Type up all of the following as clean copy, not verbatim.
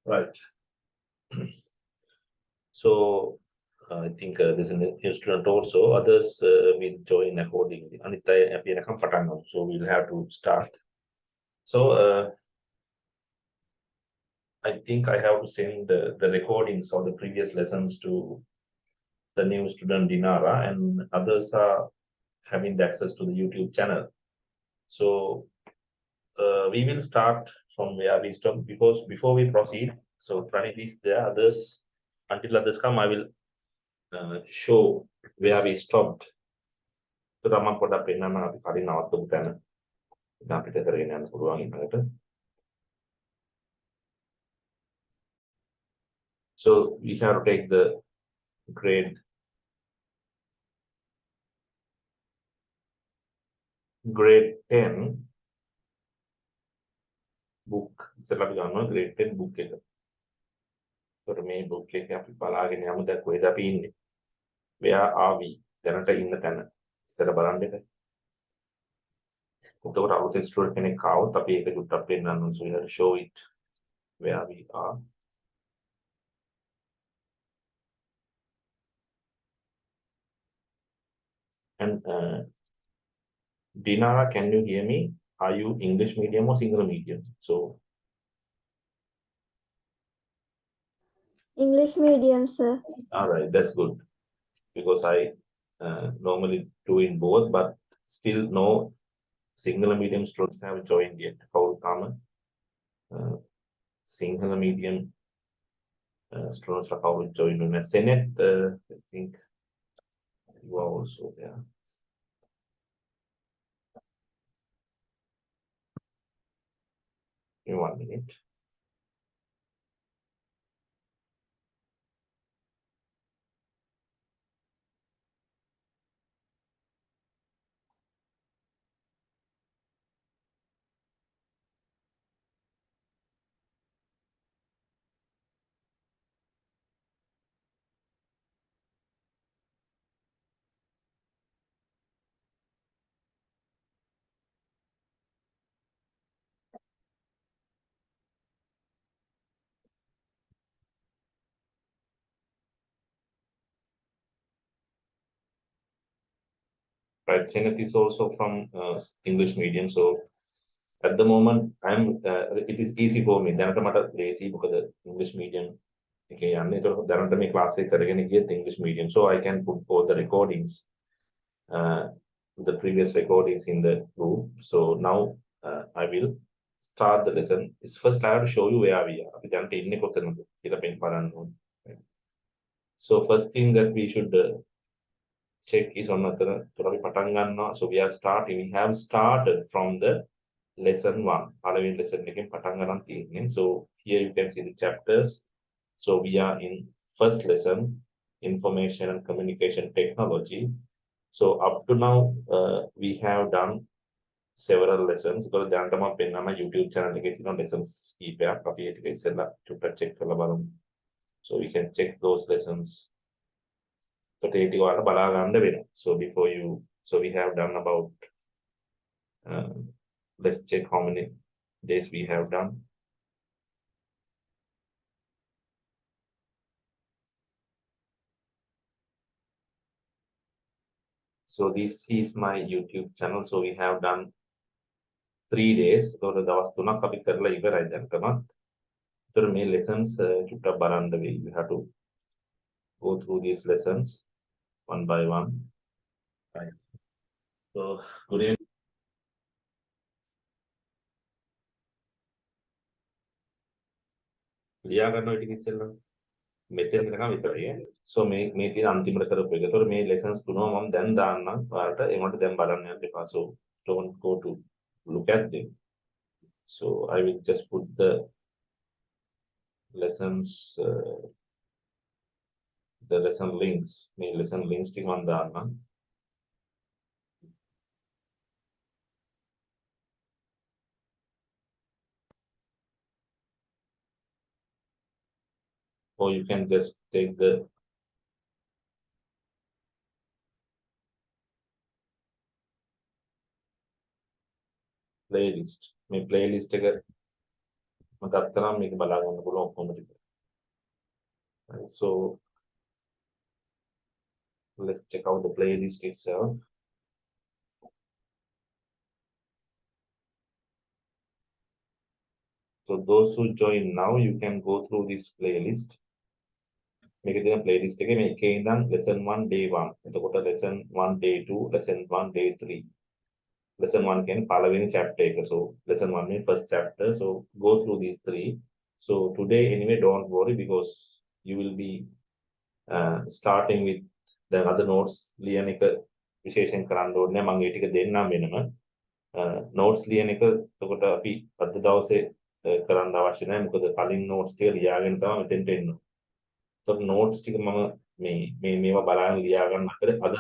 Right. So I think there's an student also. Others will join accordingly. Anita අපි එනකම් පටන් ගමු. So we'll have to start. So I think I have to send the recordings of the previous lessons to the new student Dinara, and others are having the access to the YouTube channel. So we will start from where we stop, because before we proceed, so Pranit is there. Others, until others come, I will show where we stopped. So Rama පොඩක් පෙන්නන්න අපි කලින් නවත්තපු තැන. ඉතින් අපිට කරගෙන යන්න පුළුවන් ඊළඟට. So we have to take the grade grade 10 book. ඉස්සෙල්ලා අපි ගන්නවා grade 10 book එක. ඒකට මේ book එක අපි බලාගෙන යමු දැන් කොහෙද අපි ඉන්නේ. Where are we? දැනට ඉන්න තැන. ඉස්සෙල්ලා බලන්න එක. එතකොට අලුතෙන් ස්ටුඩන්ට් කෙනෙක් ආවොත් අපි ඒක චුට්ටක් පෙන්නන්න ඕනේ. So we have to show it where we are. And Dinara, can you hear me? Are you English medium or Sinhala medium? So English medium, sir. all right, that's good, because I normally do in both, but still no Sinhala medium students have joined yet. How common Sinhala medium students are how joined in a Senate. I think you are also there. In 1 minute. Right, Senate is also from English medium, so at the moment I'm it is easy for me. දැනට මට lazy because the English medium එකේ යන්නේ. ඒතකොට දැනට මේ class එක කරගෙන ගියත් English medium, so I can put all the recordings, the previous recordings in the group. So now I will start the lesson. It's first I have to show you where we are. අපි දැනට ඉන්නේ කොතනද කියලා බලන්න ඕනේ. So first thing that we should check is on the so we are starting. We have started from the lesson 1. Lesson so here you can see the chapters. So we are in first lesson, information and communication technology. So up to now we have done several lessons. because YouTube channel lessons check. So we can check those lessons. So before you, so we have done about let's check how many days we have done. So this is my YouTube channel. So we have done 3 days. So the දවස් 3ක් අපි කරලා ඉවරයි දැන්ටමත්. ඒතර මේ lessons චුට්ටක් බලන්න වෙයි. You have to go through these lessons one by one. Right. So good evening. ලියා ගන්න ඔය ටික ඉස්සෙල්ලා මෙතෙන් එනකම් විතරයි. So මේ තියෙන අන්තිමට කරපු එක. ඒතර මේ lessons තුනම මම දැන් දාන්නම්. ඔයාලට ඒකට දැන් බලන්න යන්න එපා. So don't go to look at them. So I will just put the lessons, the lesson links. මේ lesson links ටික මම දාන්නම්. Or you can just take the playlist. මේ playlist එක මම ගත්තා නම් මේක බලා ගන්න පුළුවන් ඔක්කොම ටික. So let's check out the playlist itself. So those who join now, you can go through this playlist. මේකේ තියෙන playlist එකේ මේ එකේ ඉඳන් lesson 1 day 1. එතකොට lesson 1 day 2, lesson 1 day 3. Lesson 1 කියන්නේ පළවෙනි chapter එක. So lesson 1 means first chapter. So go through these three. So today anyway, don't worry because you will be starting with the other notes ලියන එක විශේෂයෙන් කරන්න ඕනේ. මම ඒ ටික දෙන්නම් වෙනම. notes ලියන එක එතකොට අපි අද දවසේ කරන්න අවශ්‍ය නැහැ. මොකද කලින් notes ටික ලියාගෙන තමයි මෙතෙන්ට එන්නේ. එතකොට notes ටික මම මේවා බලන්න ලියා ගන්න අතර අද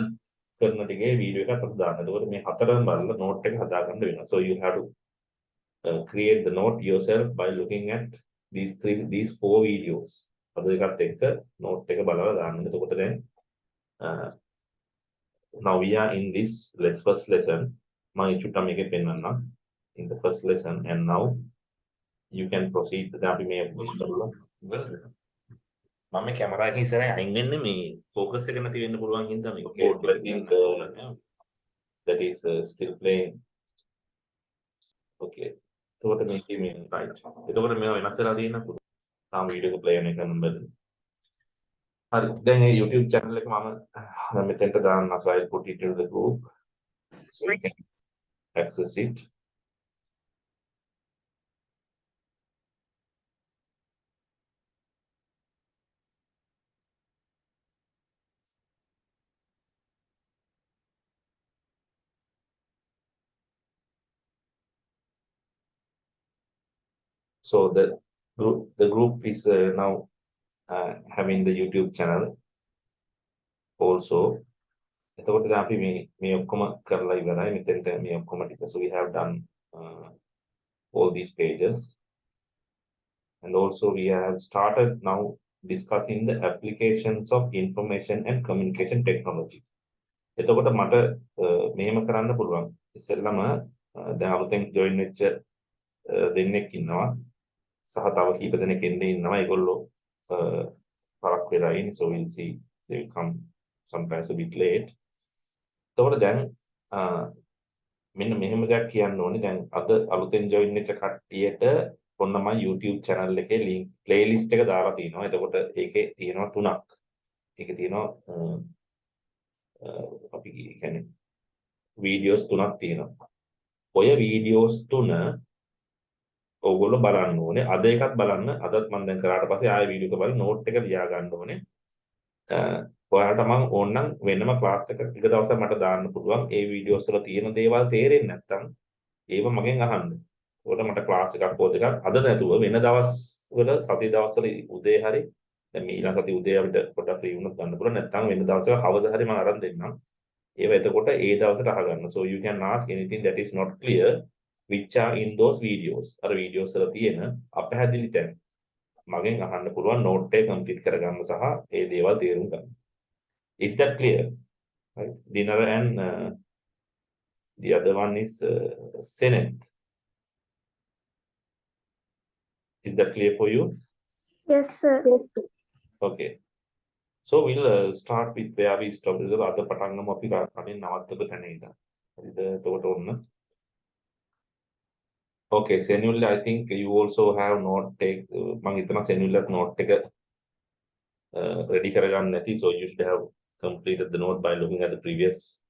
කරන ටිකේ වීඩියෝ එකක් අපිට දාන්න. එතකොට මේ හතරම බලලා note එක හදාගන්න වෙනවා. So you have to create the note yourself by looking at these four videos. අද එකත් එක්ක note එක බලලා දාන්න. එතකොට දැන් now we are in this first lesson. මම චුට්ටක් මේකේ පෙන්නන්නම්. In the first lesson and now you can proceed. දැන් අපි මේ push කරලා මම මේ කැමරා එක ඉස්සරහින් අයින් වෙන්නේ මේ focus එක නැති වෙන්න පුළුවන් හින්දා මේක port I think that is still playing. Okay. එතකොට මේකේ මේ right. එතකොට මේවා වෙනස් වෙලා තියෙන පුළුවන්. තාම වීඩියෝ එක play වෙන එක නම් බැලුවා. හරි. දැන් මේ YouTube channel එක මම මෙතෙන්ට දාන්න. So I'll put it into the group so you can access it. So the group is now having the YouTube channel also. එතකොට දැන් අපි මේ ඔක්කොම කරලා ඉවරයි. මෙතෙන්ට මේ ඔක්කොම ටික. So we have done all these pages. And also we have started now discussing the applications of information and communication technology. එතකොට මට මෙහෙම කරන්න පුළුවන්. ඉස්සෙල්ලාම දැන් අලුතෙන් join වෙච්ච දෙන්නෙක් ඉන්නවා. සහ තව කීප දෙනෙක් එන්නේ ඉන්නවා. ඒගොල්ලෝ පරක් වෙලා ඉන්නේ. So we'll see they will come sometimes a bit late. එතකොට දැන් මෙන්න මෙහෙම දෙයක් කියන්න ඕනේ. දැන් අද අලුතෙන් join වෙච්ච කට්ටියට ඔන්න මම YouTube channel එකේ link playlist එක දාලා තිනවා. එතකොට ඒකේ තියෙනවා තුනක්. ඒකේ තියෙනවා අපි කියන්නේ videos තුනක් තියෙනවා. ඔය videos තුන ඕගොල්ලෝ බලන්න ඕනේ. අද එකත් බලන්න. අදත් මම දැන් කරාට පස්සේ ආයෙ වීඩියෝ එක බලලා note එක ලියා ගන්න ඕනේ. ඔයාලට මම ඕනනම් වෙනම ක්ලාස් එකක් එක දවසක් මට දාන්න පුළුවන්. ඒ වීඩියෝස් වල තියෙන දේවල් තේරෙන්නේ නැත්නම් ඒව මගෙන් අහන්න. ඒකට මට ක්ලාස් එකක් හෝ දෙකක් අද නැතුව වෙන දවස් වල සති දවස්වල උදේ හරි දැන් මේ ඊළඟ සති උදේ අපිට පොඩ්ඩක් ෆ්‍රී වුණොත් ගන්න පුළුවන්. නැත්නම් වෙන දවසක හවස හරි මම අරන් දෙන්නම්. ඒව එතකොට ඒ දවසට අහගන්න. So you can ask anything that is not clear which are in those videos. අර වීඩියෝස් වල තියෙන අපහැදිලි තැන් මගෙන් අහන්න පුළුවන් note එක complete කරගන්න සහ ඒ දේවල් තේරුම් ගන්න. Is that clear? Right? Dinner and the other one is Senate. Is that clear for you? Yes, sir. Okay. So we'll start with where we stopped. The other පටන් ගමු අපි කලින් නවත්තපු තැන ඉඳන්. හරිද? එතකොට ඔන්න. Okay, Senul, I think you also have note take මම හිතනවා Senul note එක ready කරගන්න නැති. So you should have completed the note by looking at the previous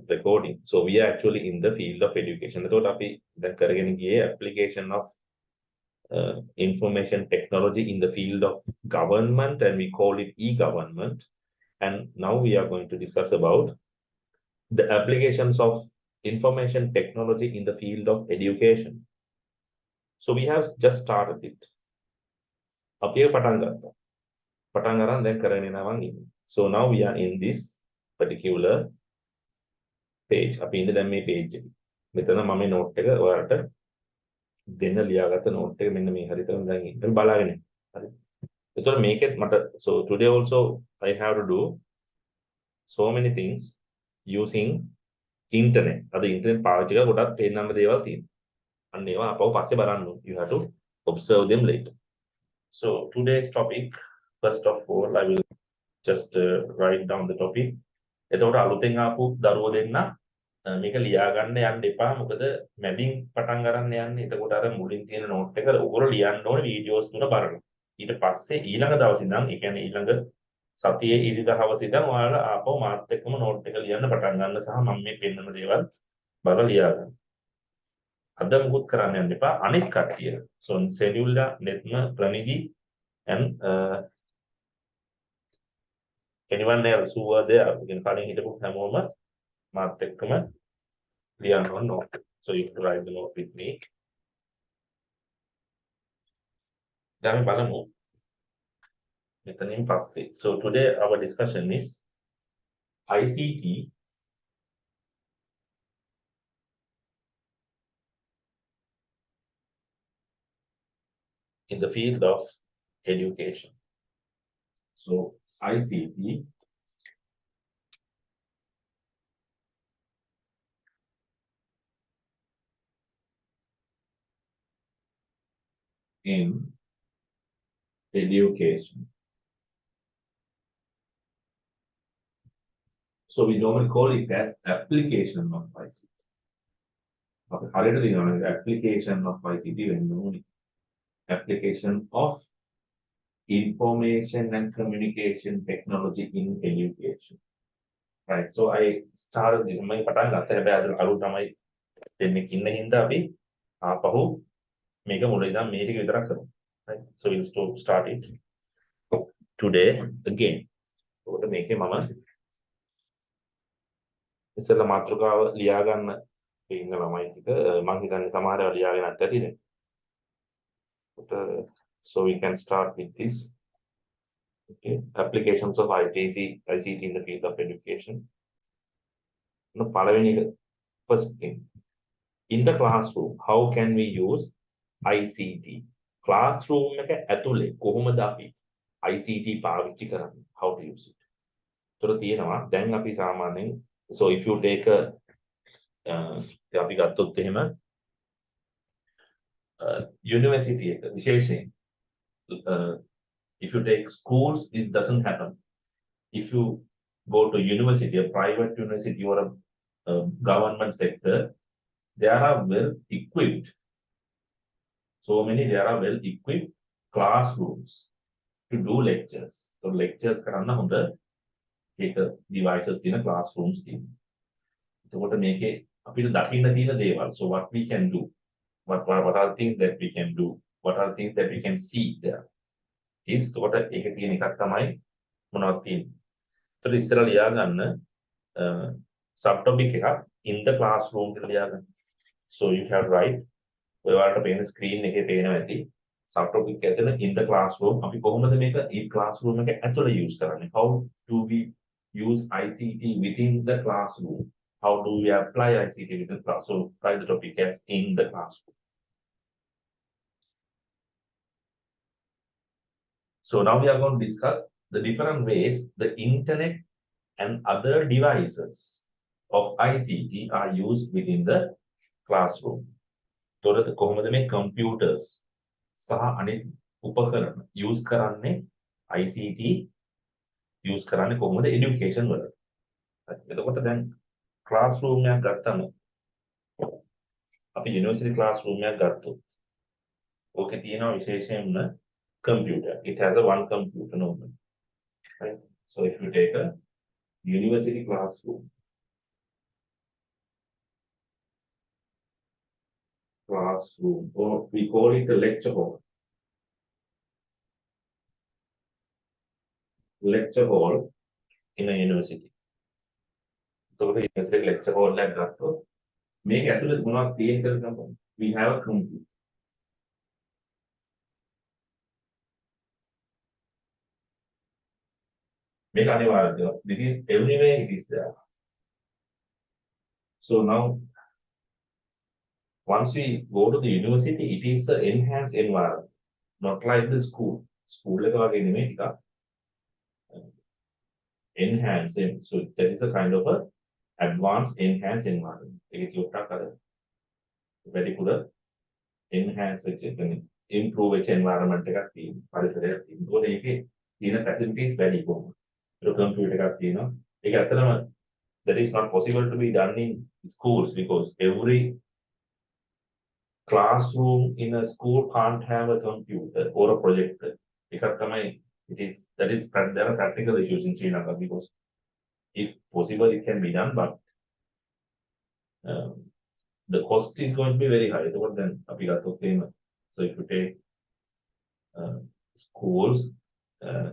recording. So we are actually in the field of education. එතකොට අපි දැන් කරගෙන ගියේ application of information technology in the field of government, and we call it e-government. And now we are going to discuss about the applications of information technology in the field of education. So we have just started it. අපි ඒක පටන් ගත්තා. පටන් ගන්න දැන් කරගෙන යනවා ඉන්නේ. So now we are in this particular page. අපි ඉන්නේ දැන් මේ page එකේ. මෙතන මම මේ note එක ඔයාලට දෙන්න ලියාගත්ත note එක මෙන්න මේ හරියට දැන් ඉන්න බලාගෙන ඉන්න. හරි. එතකොට මේකෙත් මට so today also I have to do so many things using internet. අද internet පාවිච්චි කරලා ගොඩක් පේන්නම දේවල් තියෙනවා. අන්න ඒවා අපව පස්සේ බලන්න ඕනේ. You have to observe them later. So today's topic, first of all, I will just write down the topic. එතකොට අලුතෙන් ආපු දරුවෝ දෙන්න මේක ලියා ගන්න යන්න එපා. මොකද මැදින් පටන් ගන්න යන්නේ. එතකොට අර මුලින් තියෙන නෝට් එක ඔයගොල්ලෝ ලියන්න ඕනේ වීඩියෝස් තුන බලලා. ඊට පස්සේ ඊළඟ දවසේ ඉඳන් ඒ කියන්නේ ඊළඟ සතියේ ඉරිදා හවසේ ඉඳන් ඔයාලා ආපහු මාත් එක්කම නෝට් එක ලියන්න පටන් ගන්න සහ මම මේ පෙන්නන දේවල් බලලා ලියා ගන්න. අද මුකුත් කරන්න යන්න එපා. අනිත් කට්ටිය. So Senula, Netma, Pranidhi and anyone else who were there, you can කලින් හිටපු හැමෝම මාත් එක්කම ලියන්න ඕන note. So you have to write the note with me. දැන් අපි බලමු මෙතනින් පස්සේ. So today our discussion is ICT in the field of education. So ICT in education. So we normally call it as application of ICT. Okay, හරියට තියෙනවා application of ICT වෙන්න ඕනේ. Application of information and communication technology in education. Right. So I started this. මම පටන් ගත්තා. හැබැයි අද අලුත් තමයි දෙන්නේ ඉන්න හින්දා අපි ආපහු මේක මුලින් ඉඳන් මේ ටික විතරක් කරමු. Right. So we'll start it today again. ඔකට මේකේ මම ඉස්සෙල්ලා මාතෘකාව ලියා ගන්න ඉන්න ළමයි ටික මම හිතන්නේ සමහරව ලියාගෙන නැත් ඇතිනේ. So we can start with this. Okay. Applications of ICT in the field of education. No, first thing. In the classroom, how can we use ICT? Classroom එක ඇතුලේ කොහොමද අපි ICT පාවිච්චි කරන්නේ? How to use it? ඒතර තියෙනවා දැන් අපි සාමාන්‍යයෙන් so if you take a අපි ගත්තොත් එහෙම university එක විශේෂයෙන් if you take schools this doesn't happen. If you go to university, a private university or a government sector, there are well equipped. There are well equipped classrooms to do lectures. So lectures කරන්න හොඳ ඒක devices තියෙන classrooms තියෙනවා. එතකොට මේකේ අපිට දකින්න තියෙන දේවල්. So what we can do? What are the things that we can do? What are the things that we can see there? Is එතකොට ඒක තියෙන එකක් තමයි මොනවද තියෙන්නේ. එතකොට ඉස්සරහ ලියා ගන්න subtopic එකක් in the classroom කියලා ලියා ගන්න. So you have write ඔයාලට පේන screen එකේ පේනවා ඇති subtopic එක ඇතුළේ in the classroom අපි කොහොමද මේක ඒ classroom එක ඇතුළේ use කරන්නේ? How do we use ICT within the classroom? How do we apply ICT within the classroom? So write the topic as in the classroom. So now we are going to discuss the different ways the internet and other devices of ICT are used within the classroom. තොරත කොහොමද මේ computers සහ අනිත් උපකරණ use කරන්නේ ICT use කරන්නේ කොහොමද education වල. එතකොට දැන් classroom එකක් ගත්තම අපි university classroom එකක් ගත්තොත් ඕකේ තියෙනවා විශේෂයෙන්ම computer. It has a one computer normally. Right? So if you take a university classroom, or we call it a lecture hall. Lecture hall in a university. So the university lecture hall like that. Make actually not theater company. We have a computer. Make this is everywhere it is there. So now once we go to the university, it is an enhanced environment, not like the school. School enhanced. So there is a kind of a advanced enhanced environment. ඒක කියොක්ටක් අර වැඩිපුර enhance වෙච්ච improve වෙච්ච environment එකක් තියෙනවා. පරිසරයක් තියෙනවා. ඒකෝට ඒකේ තියෙන facilities වැඩි කොහොමද? ඒක computer එකක් තියෙනවා. ඒක ඇත්තටම that is not possible to be done in schools because every classroom in a school can't have a computer or a projector. එකක් තමයි that is there are practical issues in Sri Lanka because if possible it can be done but um, the cost is going to be very high. Then so if you take schools,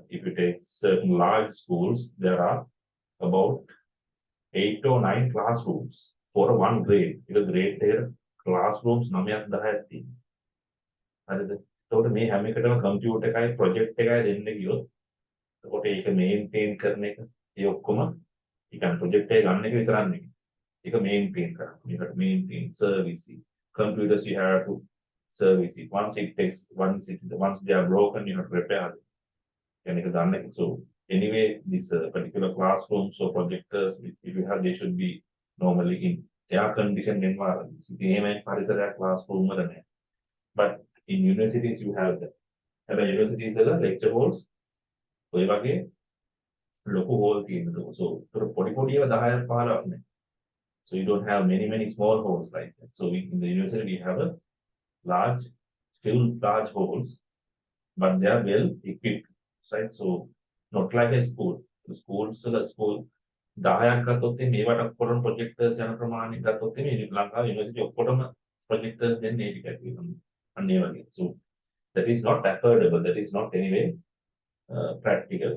if you take certain large schools, there are about 8 or 9 classrooms for a one grade. If a grade there classrooms 9-10ක් තියෙනවා. හරිද? එතකොට මේ හැම එකටම computer එකයි project එකයි දෙන්න ගියොත් එතකොට ඒක මේන්ටේන් කරන එක ඒ ඔක්කොම ඊකන් ප්‍රොජෙක්ට් එක ගන්න එක විතරක් නෙවෙයි. ඒක මේන්ටේන් කරන්න. මේකට maintain service computers you have to service it. Once they are broken you have to repair them. And ඒක දන්න එක. So anyway this particular classrooms or projectors if you have they should be normally in air conditioned environment. එහෙම පරිසරයක් classroom වල නැහැ. But in universities you have that. හැබැයි universities වල lecture halls ඔය වගේ ලොකු hall තියෙනවා. So පොඩි පොඩි ඒවා 10ක් 15ක් නැහැ. So you don't have many small halls like that. So in the university we have a still large halls, but they are well equipped, right? So not like a school. The schools school 10ක් ගත්තොත් මේවට ඔක්කොම projectors යන ප්‍රමාණය ගත්තොත් මේ ලංකාවේ university ඔක්කොටම ප්‍රොජෙක්ටර්ස් දෙන්නේ ඒ ටිකක් තියෙනවා. අන්න ඒ වගේ. So that is not affordable. That is not anyway practical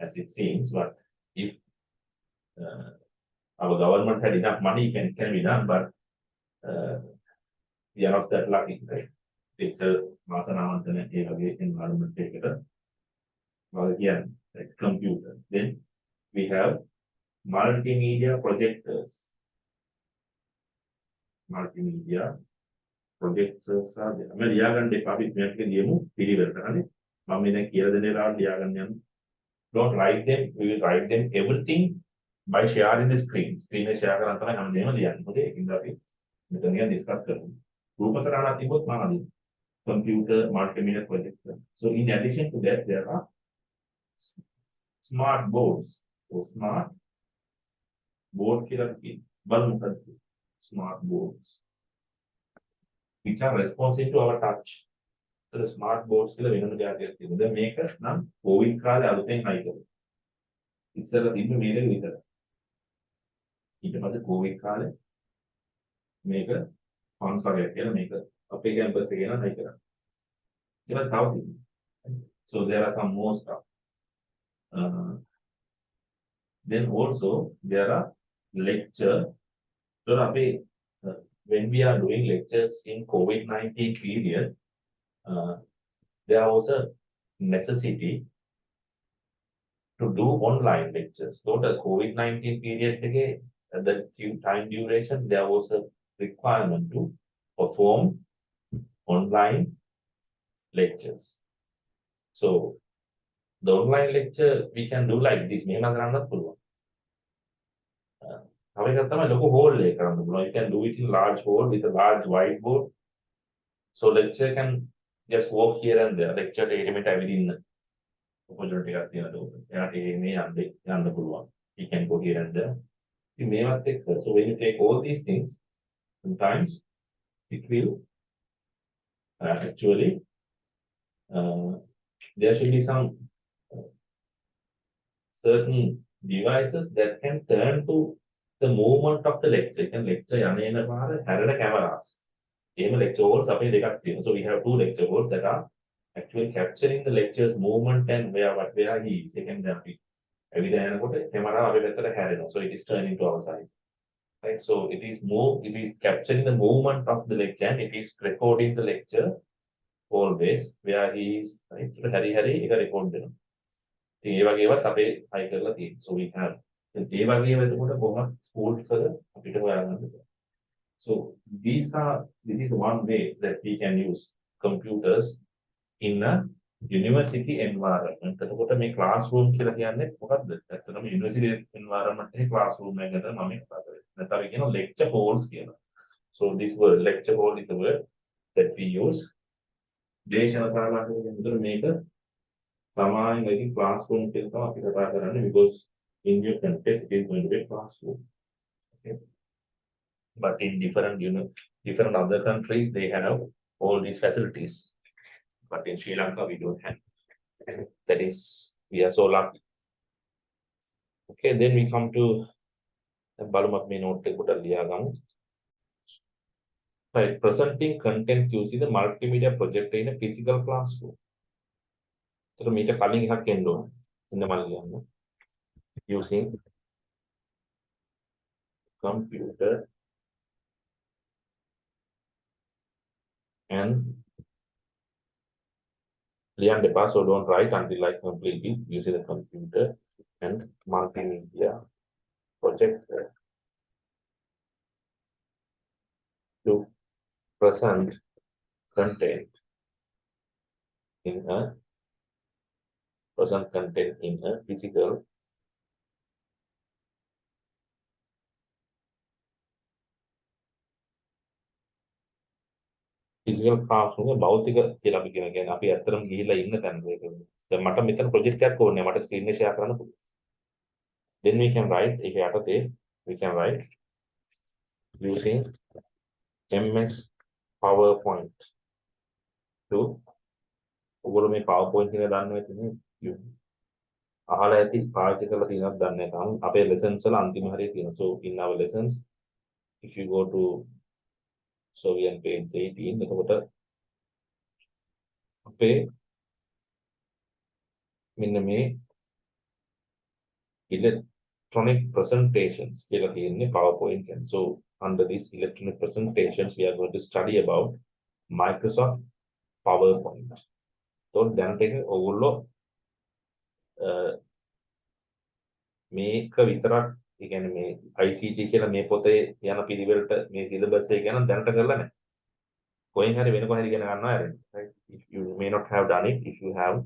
as it seems. But if our government had enough money, can be done. But we are not that lucky, right? Teacher මාසනාවන්තන ඒ වගේ environment එකකට again like computer. Then we have multimedia projectors. Multimedia projectors are there. I'm ලියාගන්න එපා අපි මේක ලියමු පිළිවෙලට හරි. මම මේ දැන් කියලා දෙන ඒවාට ලියාගන්න යන්න. Don't write them. We will write them everything by sharing the screen. Screen එක share කරන් තමයි හැමදේම ලියන්නේ. හොඳේ ඒකින්ද අපි මෙතන නිකන් discuss කරමු. රූපසරණක් තිබ්බොත් මම අදින්න. Computer multimedia projector. So in addition to that, there are smart boards. So smart board smart boards which are responsive to our touch. So the smart boards they make us now COVID කාලේ අලුතෙන් හයි කරලා. ඉස්සර තිබ්බ මේක විතර. ඊට පස්සේ COVID කාලේ මේක පන්සලයක් කියලා මේක අපේ කැම්පස් එකේ නම් හයි කරා. ඒක තව තියෙනවා. So there are some more stuff. Then also there are lecture. So when we are doing lectures in COVID-19 period, there was a necessity to do online lectures. So the COVID-19 period again, the time duration, there was a requirement to perform online lectures. So the online lecture we can do like this. මෙහෙම කරන්නත් පුළුවන්. තව එකක් තමයි ලොකු hall එකක් කරන්න පුළුවන්. You can do it in large hall with a large whiteboard. So lecture can just walk here and there. Lecture එකට ඇවිදින්න opportunity එකක් තියෙනවා. එයාට මේ යන්න පුළුවන්. He can go here and there. ඉතින් මේවත් එක්ක so when you take all these things, sometimes it will actually there should be some certain devices that can turn to the movement of the lecture. You can lecture යන පාර හැරෙන cameras. එහෙම lecture halls අපේ දෙකක් තියෙනවා. So we have 2 lecture halls that are actually capturing the lecture's movement and where he is. Second අපි ඇවිද යනකොට camera අපේ පැත්තට හැරෙනවා. So it is turning to our side. Right? So it is capturing the movement of the lecture and it is recording the lecture always where he is. Right? හරි ඒක record වෙනවා. ඉතින් ඒ වගේවත් අපේ හයි කරලා තියෙනවා. So we have ඒ වගේම එතකොට කොහොමද schools වල අපිට හොයාගන්න බෑ. So this is one way that we can use computers in a university environment. එතකොට මේ classroom කියලා කියන්නේ මොකක්ද? ඇත්තටම university environment එකේ classroom එක ගැන මම කතා කරන්නේ. නැත්නම් අපි කියනවා lecture halls කියලා. So this word lecture hall is the word that we use. දේශන ශාලා කියන විදිහට මේක සමාන වෙකින් classroom කියලා තමයි අපි කතා කරන්නේ because in your context it is going to be a classroom. Okay. But in different, different other countries, they have all these facilities. But in Sri Lanka, we don't have. That is, we are so lucky. Okay, then we come to බලමු මේ note එක පොඩ්ඩක් ලියා ගමු. Right, presenting content using the multimedia projector in a physical classroom. So මීට කලින් එකක් එන්න ඕන. ඉන්න මම ලියන්න. Using computer and ලියන්න එපා, so don't write until I complete it. Using the computer and multimedia projector to present content in a physical classroom එක භෞතික කියලා අපි කියන්නේ අපි ඇත්තටම ගිහිල්ලා ඉන්න තැන ඒක. දැන් මට මෙතන ප්‍රොජෙක්ට් එකක් ඕනේ මට ස්ක්‍රීන් එක ෂෙයා කරන්න පුළුවන්. Then we can write ඒක යටතේ we can write using MS PowerPoint to ඔයගොල්ලෝ මේ PowerPoint එක දන්නවා ඉතින් අහලා ඇති පාවිච්චි කරලා තියෙනවද දන්නේ නැහැ. අපේ lessons වල අන්තිම හරිය තියෙනවා. So in our lessons if you go to so we on page 18 එතකොට අපේ මෙන්න මේ electronic presentations කියලා තියෙන්නේ PowerPoint එක. So under these electronic presentations we are going to study about Microsoft PowerPoint. So දැනට එක ඔයගොල්ලෝ මේක විතරක් ඒ කියන්නේ මේ ICT කියලා මේ පොතේ යන පිළිවෙලට මේ සිලබස් එක ගැන දැනට කරලා නැහැ. කොහෙන් හරි වෙන කොහෙන් ඉගෙන ගන්නවා ඇරෙන්න. Right? If you may not have done it, if you have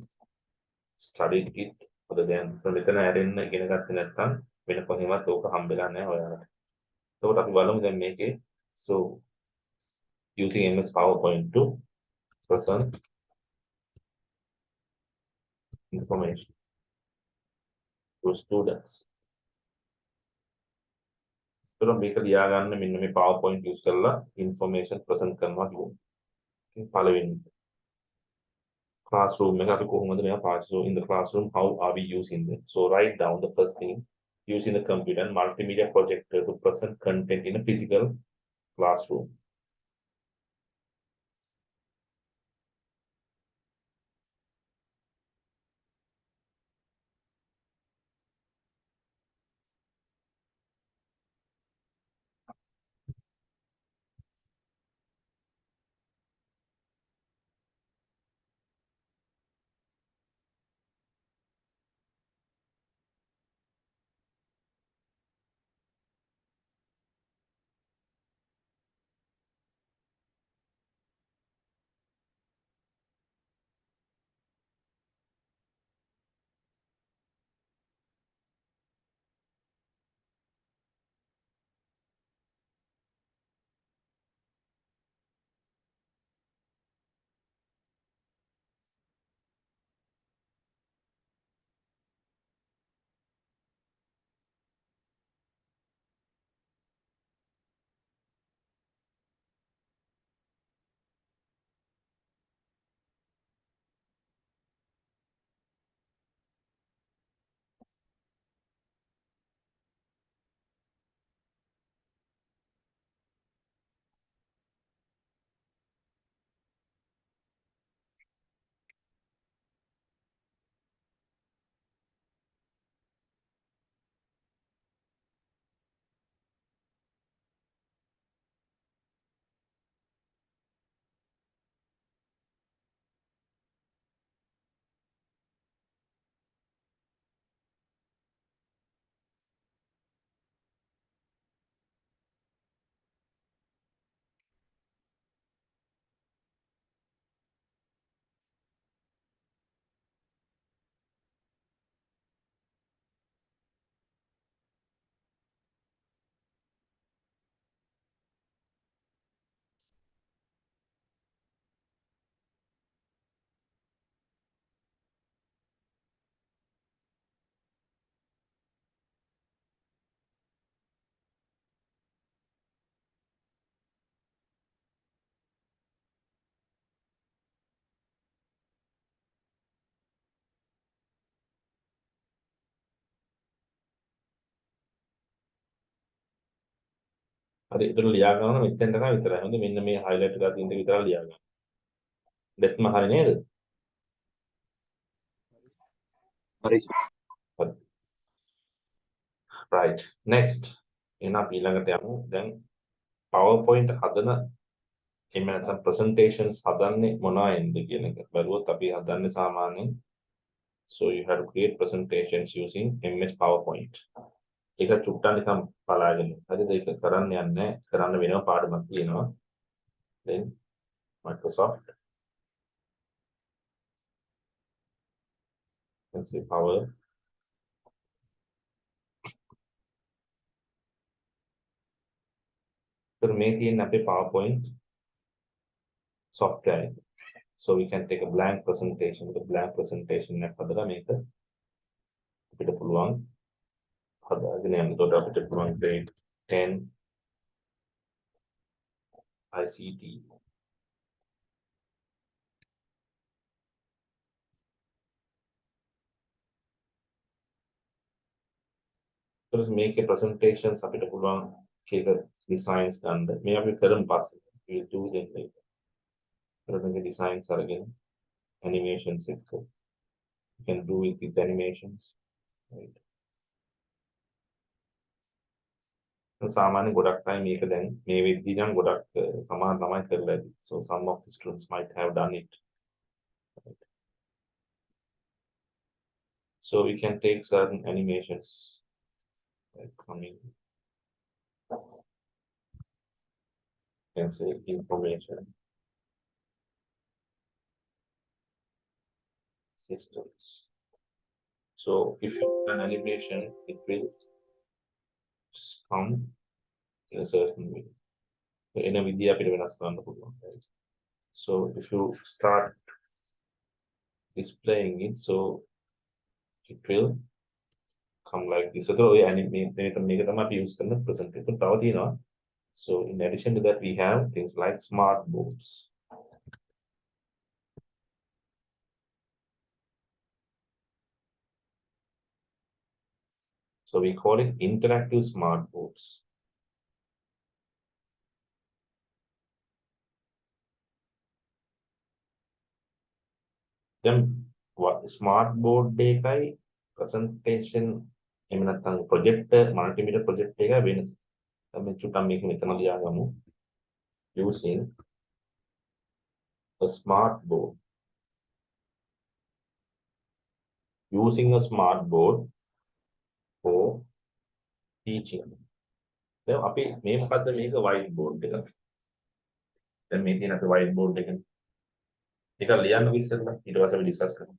studied it other than so මෙතන ඇරෙන්න ඉගෙන ගත්තේ නැත්නම් වෙන කොහෙවත් ඕක හම්බෙලා නැහැ ඔයාලට. එතකොට අපි බලමු දැන් මේකේ so using MS PowerPoint to present information to students. එතකොට මේක ලියා ගන්න මෙන්න මේ PowerPoint use කරලා information present කරනවා කියන්නේ. පළවෙනි classroom එක අපි කොහොමද මේවා පාවිච්චි so in the classroom how are we using them so write down the first thing using the computer and multimedia projector to present content in a physical classroom. හරි ඒතර ලියා ගන්න මෙතෙන්ට නම් විතරයි. හොඳ මෙන්න මේ highlight කරලා තියෙන දේ විතරක් ලියා ගන්න. දෙත්ම හරි නේද? හරි. හරි. right next එහෙනම් අපි ඊළඟට යමු. දැන් PowerPoint හදන එහෙම නැත්නම් presentations හදන්නේ මොනවායින්ද කියන එක. බැලුවොත් අපි හදන්නේ සාමාන්‍යයෙන් so you have to create presentations using MS PowerPoint. ඒක චුට්ටක් නිකන් බලාගෙන. හරිද? ඒක කරන්න යන්නේ කරන්න වෙනම පාඩමක් තියෙනවා. then Microsoft let's say power तर මේ තියෙන අපේ PowerPoint software එක. So we can take a blank presentation. The blank presentation එක හදලා මේක අපිට පුළුවන් හදාගෙන යන්න. එතකොට අපිට පුළුවන් grade 10 ICT terus මේකේ presentations අපිට පුළුවන් එක designs ගන්න. මේ අපි කරමු පස්සේ. we'll do them later. ඊට මේක designs අරගෙන animations එක you can do it with animations. Right. සාමාන්‍ය ගොඩක් අය මේක දැන් මේ වෙද්දී නම් ගොඩක් සමාන ළමයි කරලා ඇති. So some of the students might have done it. Right. So we can take certain animations like coming, can say information systems. So if you do an animation, it will just come in a certain way. So in a vidya අපිට වෙනස් කරන්න පුළුවන්. Right? So if you start displaying it, so it will come like this. So ඔය මේක තමයි අපි use කරන presentation තව තියෙනවා. So in addition to that, we have things like smart boards. So we call it interactive smart boards. Then what smart board එකයි presentation එහෙම නැත්නම් projector multimedia projector එකයි වෙනස. අපි චුට්ටක් මේක මෙතන ලියාගමු. Using a smart board. Using a smart board for teaching. දැන් අපි මේ මොකද්ද මේක white board එක. දැන් මේ තියෙන අපි white board එක. ඒක ලියන්න ඉස්සෙල්ලා ඊට පස්සේ අපි discuss කරමු.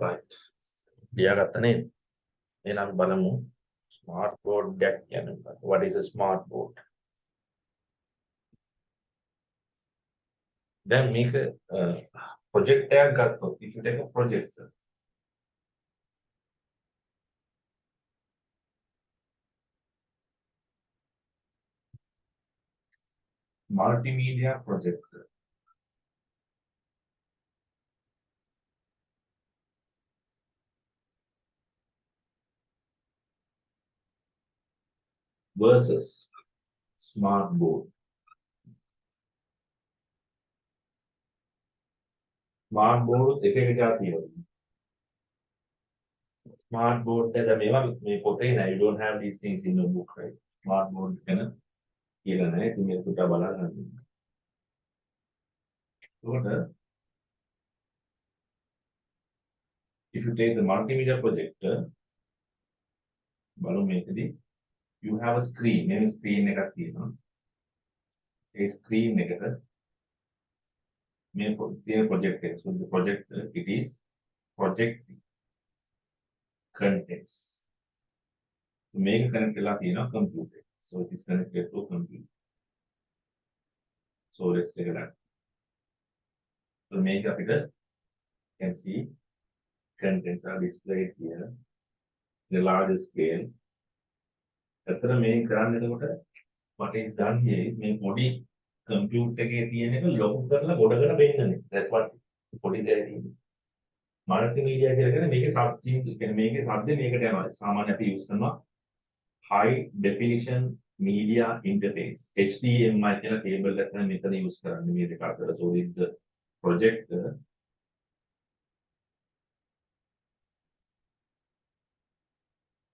right. ලියාගත්ත නේද? එහෙනම් අපි බලමු smart board එක කියන්නේ මොකක්ද? What is a smart board? දැන් මේක project එකක් ගත්තොත් if you take a projector multimedia projector. versus smart board. Smart board එක එක જાතියෝ. Smart board එක මේවා මේ පොතේ නෑ. You don't have these things in your book, right? Smart board ගැන කියලා නෑ. ඉතින් මේක පුතා බලා ගන්න. ඒකට if you take the multimedia projector බලමු මේකදී you have a screen. මේ screen එකක් තියෙනවා. ඒ screen එකට මේ තියෙන project එක. So the projector it is projecting contents. මේක connect වෙලා තියෙනවා computer. So it is connected to computer. So let's take that. So make up it, you can see contents are displayed here in a larger scale. ඇත්තට මේ කරන්න එතකොට what is done here is මේ පොඩි computer එකේ තියෙන එක ලොකු කරලා ගොඩකට පෙන්නන්නේ. That's what පොඩි දෙයක් තියෙන්නේ. multimedia කියලා කියන්නේ මේකේ සබ්ජෙක්ට් කියන්නේ මේකේ શબ્ද මේකට යනවා. සාමාන්‍ය අපි use කරනවා high definition media interface HDMI කියලා cable එකක් තමයි මෙතන use කරන්නේ මේ දෙක අතර. So this is the projector.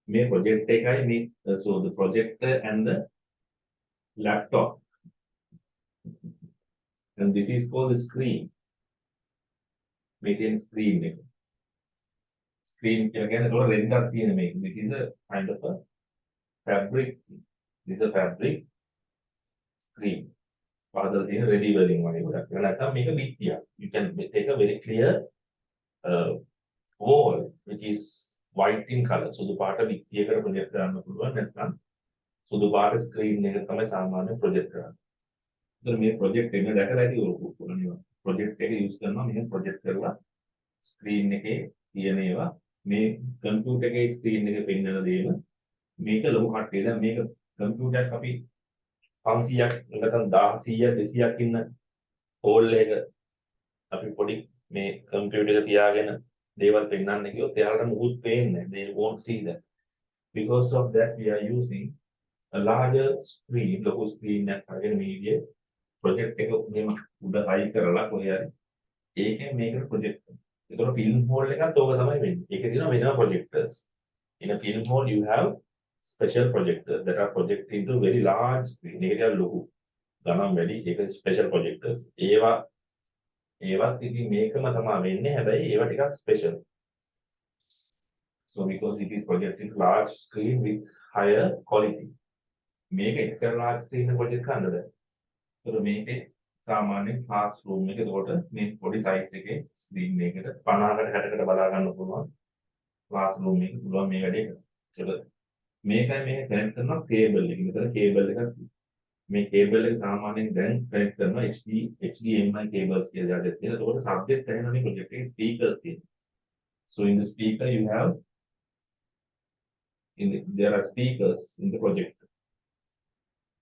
මේ project එකයි මේ so the projector and the laptop and this is called the screen. මේකෙන් screen එක. Screen කියලා කියන්නේ ඒතකොට රෙන්ඩර් තියෙන මේක. This is a kind of a fabric. This is a fabric screen. පාදල් තියෙන ready welding වගේ ගොඩක්. ඒක නැත්නම් මේක බිත්තියක්. You can take a very clear wall which is white in color. සුදු පාට බිත්තියකට ප්‍රොජෙක්ට් කරන්න පුළුවන්. නැත්නම් සුදු පාට ස්ක්‍රීන් එක තමයි සාමාන්‍ය ප්‍රොජෙක්ට් කරන්නේ. ඒතර මේ ප්‍රොජෙක්ට් එක දැකලා ඇති ඔයගොල්ලෝ ප්‍රොජෙක්ට් එක යූස් කරනවා මෙහෙම ප්‍රොජෙක්ට් කරලා ස්ක්‍රීන් එකේ තියෙන ඒවා මේ කම්පියුටර් එකේ ස්ක්‍රීන් එකේ පෙන්වන දේම මේක ලොකු කට්ටිය දැන් මේක කම්පියුටර් එක අපි 500ක් නැත්නම් 100ක් 200ක් ඉන්න හෝල් එක අපි පොඩි මේ කම්පියුටර් එක තියාගෙන දේවල් පෙන්වන්න කිව්වොත් එයාලට මුකුත් පේන්නේ නැහැ. They won't see that. Because of that we are using a larger screen, ලොකු screen එකක් අරගෙන media project එක මෙහෙම උඩ හයි කරලා කොහේ හරි ඒකෙන් මේකට project කරනවා. ඒතකොට film hall එකත් ඕක තමයි වෙන්නේ. ඒකේ තියෙනවා වෙනම projectors. In a film hall you have special projectors that are projected into very large screen. ඒකේ ලොකු ගණන් වැඩි ඒක special projectors. ඒවත් ඉතින් මේකම තමයි වෙන්නේ. හැබැයි ඒවා ටිකක් special. So because it is projected large screen with higher quality. මේක extra large screen එක project කරන්න බෑ. ඒතකොට මේකේ සාමාන්‍ය classroom එකේ එතකොට මේ පොඩි size එකේ screen එකකට 50කට 60කට බලා ගන්න පුළුවන් classroom එකේ පුළුවන් මේ වැඩේ කරන්න. ඒතකොට මේකයි මේක connect කරනවා cable එකකින්. මෙතන cable එකක් මේ cable එක සාමාන්‍යයෙන් දැන් connect කරනවා HDMI cables කියලා දෙයක් තියෙනවා. ඒතකොට subject ඇහෙනවා මේ project එකේ speakers තියෙනවා. So in the speaker you have there are speakers in the project.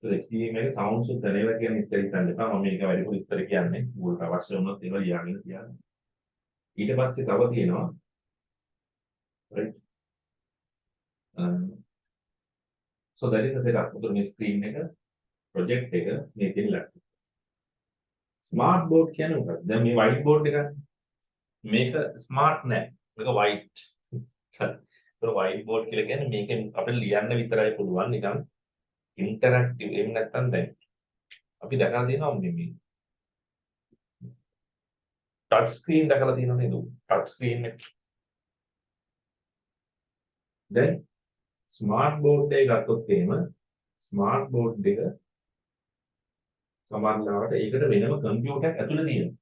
So HDMI එකේ sounds උත් දැනෙලා කියන්නේ ඉතින් හිතන්න එපා. මම මේක වැඩිපුර විස්තර කියන්නේ. උගලට අවශ්‍ය වුණොත් ඒවා ලියාගෙන තියන්න. ඊට පස්සේ තව තියෙනවා right. So that is the setup. උතර මේ screen එක project එක මේ තියෙන laptop. Smart board කියන්නේ මොකක්ද? දැන් මේ white board එක මේක smart නෑ. මේක white. ඒක white board කියලා කියන්නේ මේකෙන් අපිට ලියන්න විතරයි පුළුවන් නිකන් interactive එහෙම නැත්නම් දැන් අපි දැකලා තියෙනවා මේ touch screen දැකලා තියෙනව නේද? touch screen එක. දැන් smart board එක ගත්තොත් එහෙම smart board එක සමහරවිට ඒකට වෙනම කම්පියුටර් එකක් ඇතුළේ තියෙනවා.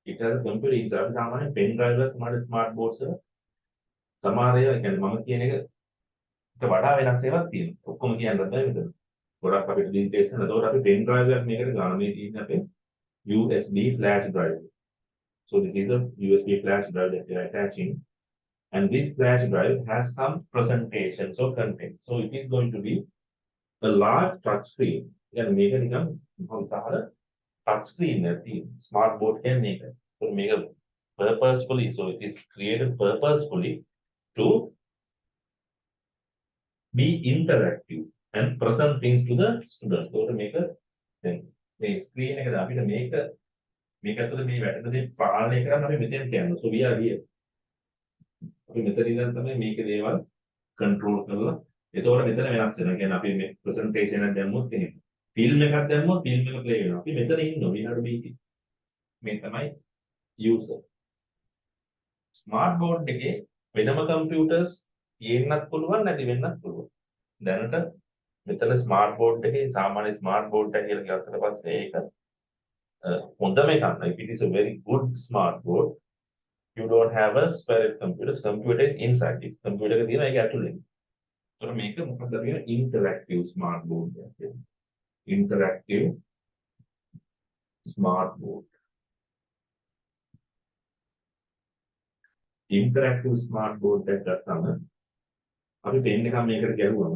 ඒකට කම්පියුටර් ඉන්සර්ට් සාමාන්‍ය pen drive වල smart boards වල සමහර ඒවා කියන්නේ මම කියන එක වඩා වෙනස් ඒවාක් තියෙනවා. ඔක්කොම කියන්න බෑ මෙතන. ගොඩක් අපිට details එක නේද? අපි pen drive එකක් මේකට ගන්න මේ තියෙන අපේ USB flash drive. So this is a USB flash drive that we are attaching, and this flash drive has some presentations or content. So it is going to be a large touch screen. Yani මේක නිකන් විශාල touch screen එකක් තියෙන smart board කියන්නේ මේක. So මේක purposefully, so it is created purposefully to be interactive. and present things to the students. So to make a then the screen එක අපිට මේක ඇතුලේ මේ වැටෙන දේ පාලනය කරන්න අපි මෙතෙන්ට යනවා. So we are here. අපි මෙතන ඉඳන් තමයි මේක දේවල් control කරලා එතකොට මෙතන වෙනස් වෙනවා. කියන්නේ අපි මේ presentation එක දැම්මොත් එහෙම. film එකක් දැම්මොත් film එක play වෙනවා. අපි මෙතන ඉන්නවා. we have to be මේ තමයි user. smart board එකේ වෙනම computers තියෙන්නත් පුළුවන් නැති වෙන්නත් පුළුවන්. දැනට මෙතන smart board එකේ සාමාන්‍ය smart board එක කියලා ගත්තට පස්සේ ඒක හොඳම එකක් නෑ. If it is a very good smart board, you don't have a separate computer. Computer is inside it. Computer එක තියෙනවා ඒක ඇතුලේ. ඒතර මේක මොකක්ද කියන interactive smart board එකක් කියන්නේ. Interactive smart board. Interactive smart board එකක් ගත්තම අපි පෙන් එකක් මේකට ගැහුවම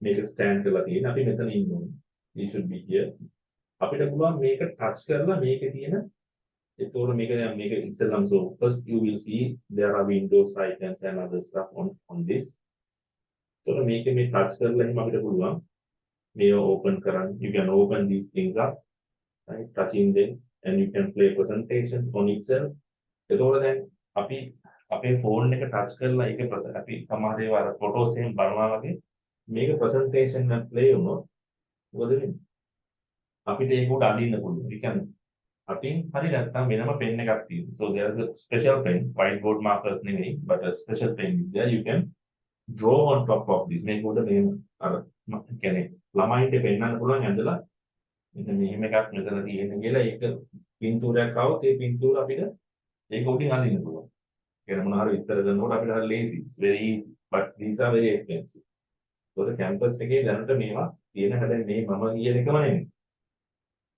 මේක ස්ටෑන්ඩ් කරලා තියෙන අපි මෙතන ඉන්නවා. We should be here. අපිට පුළුවන් මේක ටච් කරලා මේකේ තියෙන ඒතකොට මේක දැන් මේක ඉස්සෙල්ලාම so first you will see there are windows icons and other stuff on this. ඒතකොට මේක මේ ටච් කරලා එහෙම අපිට පුළුවන් මේව open කරන්න. You can open these things up, right? Touching them and you can play presentation on itself. ඒතකොට දැන් අපි අපේ ෆෝන් එක ටච් කරලා ඒක අපි සමහර ඒවා අර ෆොටෝස් එහෙම බලනවා වගේ මේක presentation එක play වුණොත් මොකද වෙන්නේ? අපිට ඒක උඩ අඳින්න පුළුවන්. ඒ කියන්නේ අපින් හරි නැත්නම් වෙනම pen එකක් තියෙනවා. So there is a special pen, whiteboard markers නෙවෙයි, but a special pen is there. You can draw on top of this. මේක උඩ මේ අර කියන්නේ ළමයින්ට පෙන්නන්න පුළුවන් ඇඳලා මෙතන මෙහෙම එකක් මෙතන තියෙන කියලා ඒක පින්තූරයක් આવොත් ඒ පින්තූර අපිට ඒක උඩින් අඳින්න පුළුවන්. කියන මොනවා හරි විස්තර කරනකොට අපිට හරි lazy. It's very easy, but these are very expensive. So the campus එකේ දැනට මේවා තියෙන හැබැයි මේ මම කියන එකම නෙමෙයි.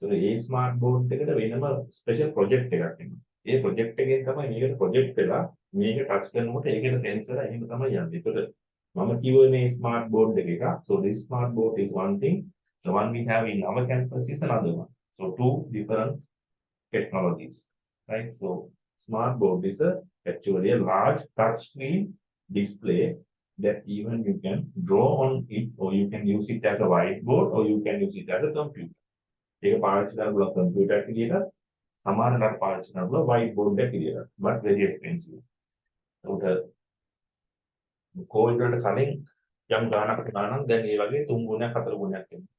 So ඒ ස්මාර්ට් බෝඩ් එකට වෙනම ස්පෙෂල් ප්‍රොජෙක්ට් එකක් එනවා. ඒ ප්‍රොජෙක්ට් එකෙන් තමයි මේකට ප්‍රොජෙක්ට් වෙලා මේක ටච් කරනකොට ඒකේ සෙන්සර් එහෙම තමයි යන්නේ. ඒකට මම කිව්වේ මේ ස්මාර්ට් බෝඩ් එක. So this smart board is one thing. The one we have in our campus is another one. So two different technologies, right? So smart board is actually a large touch screen display that even you can draw on it, or you can use it as a whiteboard, or you can use it as a computer. ඒක පාවිච්චි කරලා පුළුවන් computer එක කියලා සමහරකට පාවිච්චි කරලා පුළුවන් whiteboard එක කියලා. But very expensive. උට COVID වලට කලින් යම් ගානකට ගානක් දැන් ඒ වගේ 3 ගුණයක් 4 ගුණයක් එනවා.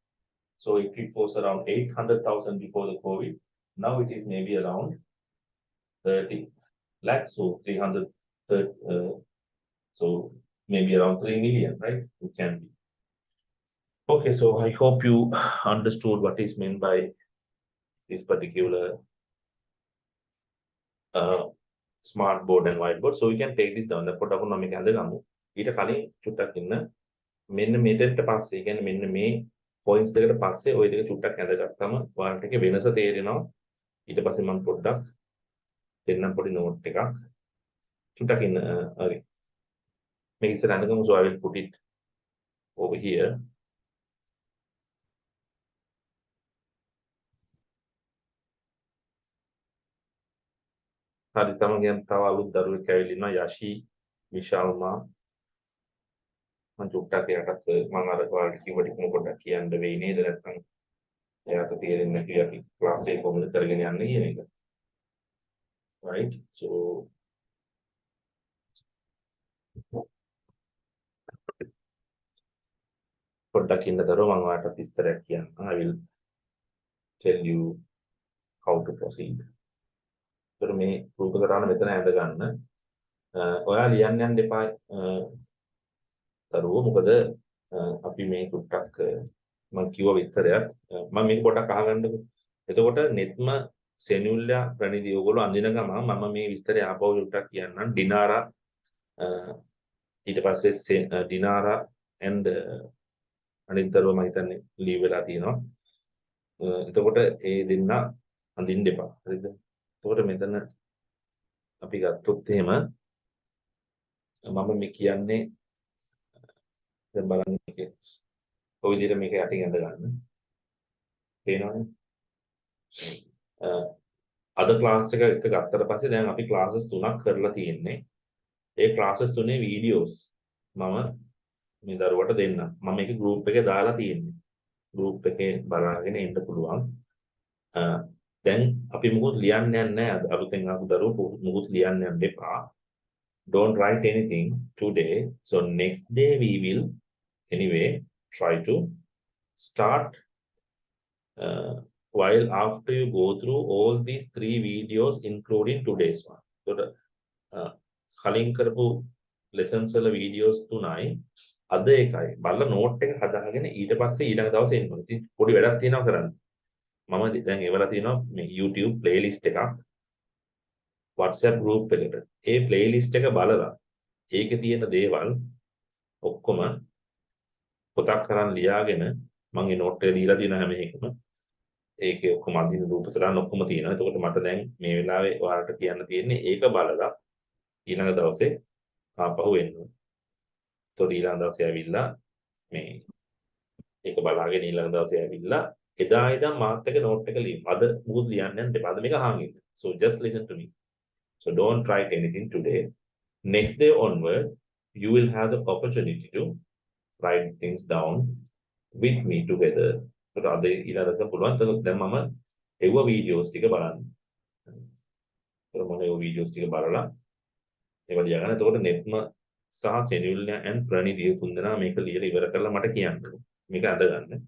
So it was around 800,000 before the COVID. Now it is maybe around 30 lakhs, so 300, so maybe around 3 million, right? It can be. Okay, so I hope you understood what is meant by this particular smart board and whiteboard. So we can take this down. The photonomic and the gamu. ඊට කලින් චුට්ටක් ඉන්න මෙන්න මෙතෙන්ට පස්සේ කියන්නේ මෙන්න මේ points දෙකට පස්සේ ওই දෙක චුට්ටක් ඇඳගත්තම ඔයාලට එකේ වෙනස තේරෙනවා. ඊට පස්සේ මම පොඩ්ඩක් දෙන්නම් පොඩි note එකක්. චුට්ටක් ඉන්න හරි. මේක ඉස්සර අඳගමු. So I will put it over here. හරි තමයි තව අලුත් දරුවෙක් ඇවිල්ලා ඉන්නවා යෂි විශාල්මා මම චුට්ටක් එයාටත් මම අර ඔයාලට කිව්ව ටික පොඩ්ඩක් කියන්න වෙයි නේද නැත්නම් එයාට තේරෙන්නේ නැති අපි ක්ලාස් එක කොහොමද කරගෙන යන්නේ කියන එක. Right? So පොඩ්ඩක් ඉන්න දරුවෝ මම ඔයාලට විස්තරයක් කියන්න. I will tell you how to proceed. ඒතර මේ රූප සටහන මෙතන ඇඳ ගන්න. ඔයා ලියන්න යන්න එපා දරුවෝ මොකද අපි මේ චුට්ටක් මම කිව්ව විස්තරයක් මම මේක පොඩ්ඩක් අහගන්නකෝ. එතකොට නෙත්ම සෙනියුල්ලා ප්‍රනිදි ඔයගොල්ලෝ අඳින ගමන් මම මේ විස්තරය ආපහු චුට්ටක් කියන්නම්. ඩිනාරා ඊට පස්සේ ඩිනාරා and අනිත් දරුවා මම හිතන්නේ ලීව් වෙලා තියෙනවා. එතකොට ඒ දෙන්න අඳින්න එපා. හරිද? එතකොට මෙතන අපි ගත්තොත් එහෙම මම මේ කියන්නේ දැන් බලන්න මේක ඔය විදිහට මේක යටින් ඇඳ ගන්න. පේනවනේ? අද ක්ලාස් එක ගත්තට පස්සේ දැන් අපි ක්ලාසස් 3ක් කරලා තියෙන්නේ. ඒ ක්ලාසස් 3 වීඩියෝස් මම මේ දරුවට දෙන්න. මම මේක group එකේ දාලා තියෙන්නේ. group එකේ බලාගෙන ඉන්න පුළුවන්. අ, දැන් අපි මුකුත් ලියන්න යන්නේ නැහැ. අලුතෙන් ආපු දරුවෝ මුකුත් ලියන්න යන්න එපා. Don't write anything today. So next day we will anyway try to start while after you go through all these three videos including today's one. So කලින් කරපු lessons වල videos තුනයි අද එකයි බලලා note එක හදාගෙන ඊට පස්සේ ඊළඟ දවසේ එන්න ඕනේ. ඉතින් පොඩි වැඩක් තියෙනවා කරන්න. මම දැන් ඒවලා තියෙනවා මේ YouTube playlist එකක් WhatsApp group එකට. ඒ playlist එක බලලා ඒකේ තියෙන දේවල් ඔක්කොම පොතක් කරන් ලියාගෙන මම ඒ note එක දීලා තියෙන හැම එකම ඒකේ ඔක්කොම අඳින රූප සටහන් ඔක්කොම තියෙනවා. එතකොට මට දැන් මේ වෙලාවේ ඔයාලට කියන්න තියෙන්නේ ඒක බලලා ඊළඟ දවසේ ආපහු එන්න. එතකොට ඊළඟ දවසේ ඇවිල්ලා මේ ඒක බලාගෙන ඊළඟ දවසේ ඇවිල්ලා එදා ඉඳන් මාත් එක නෝට් එක ලියමු. අද මුකුත් ලියන්න යන්න එපා. අද මේක හාමින්න. So just listen to me. So don't write anything today. Next day onward, you will have the opportunity to write things down with me together. So අද ඊළඟ දවසේ පුළුවන්. දැන් මම එව්ව වීඩියෝස් ටික බලන්න. මම එව්ව වීඩියෝස් ටික බලලා ඒවා ලියා ගන්න. එතකොට නෙත්ම සහ සෙනියුල්නා and ප්‍රණීතිය තුන්දෙනා මේක ලියලා ඉවර කරලා මට කියන්න. මේක අද ගන්න.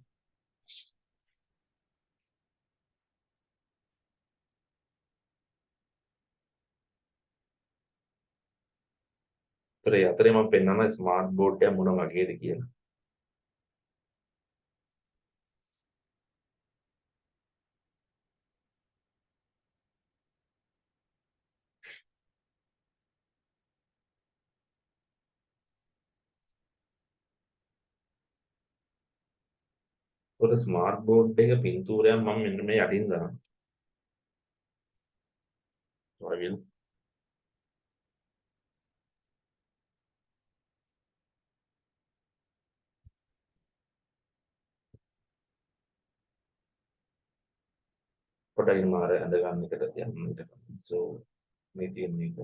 ඒ අතරේ මම පෙන්නනවා ස්මාර්ට් බෝඩ් එක මොන වගේද කියලා. ඔය ස්මාර්ට් බෝඩ් එක පින්තූරයක් මම මෙන්න මේ යටින් දානවා. වගේ පොඩ්ඩක් මාර ඇඳ ගන්න එකට යන්න. So මේ තියෙන එක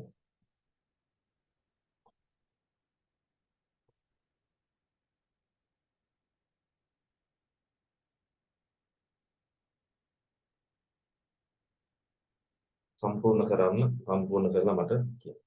සම්පූර්ණ කරලා මට කියන්න.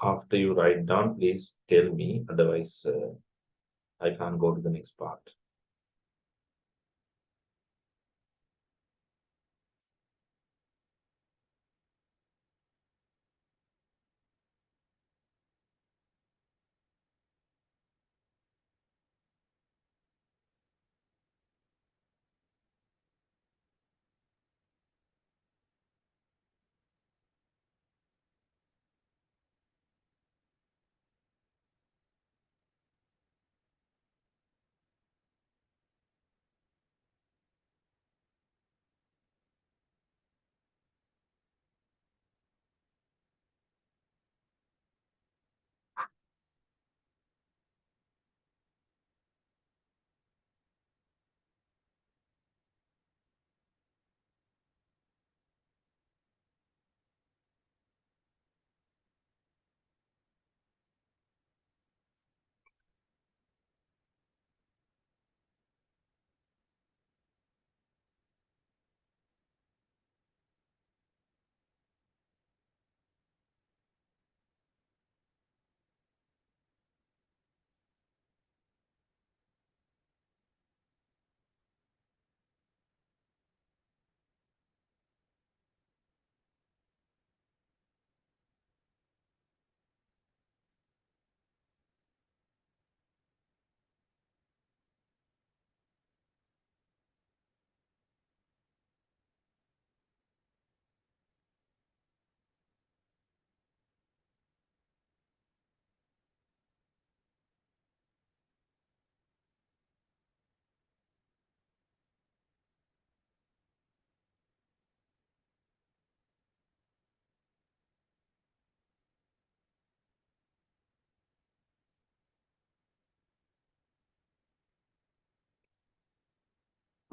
After you write down, please tell me. Otherwise, I can't go to the next part.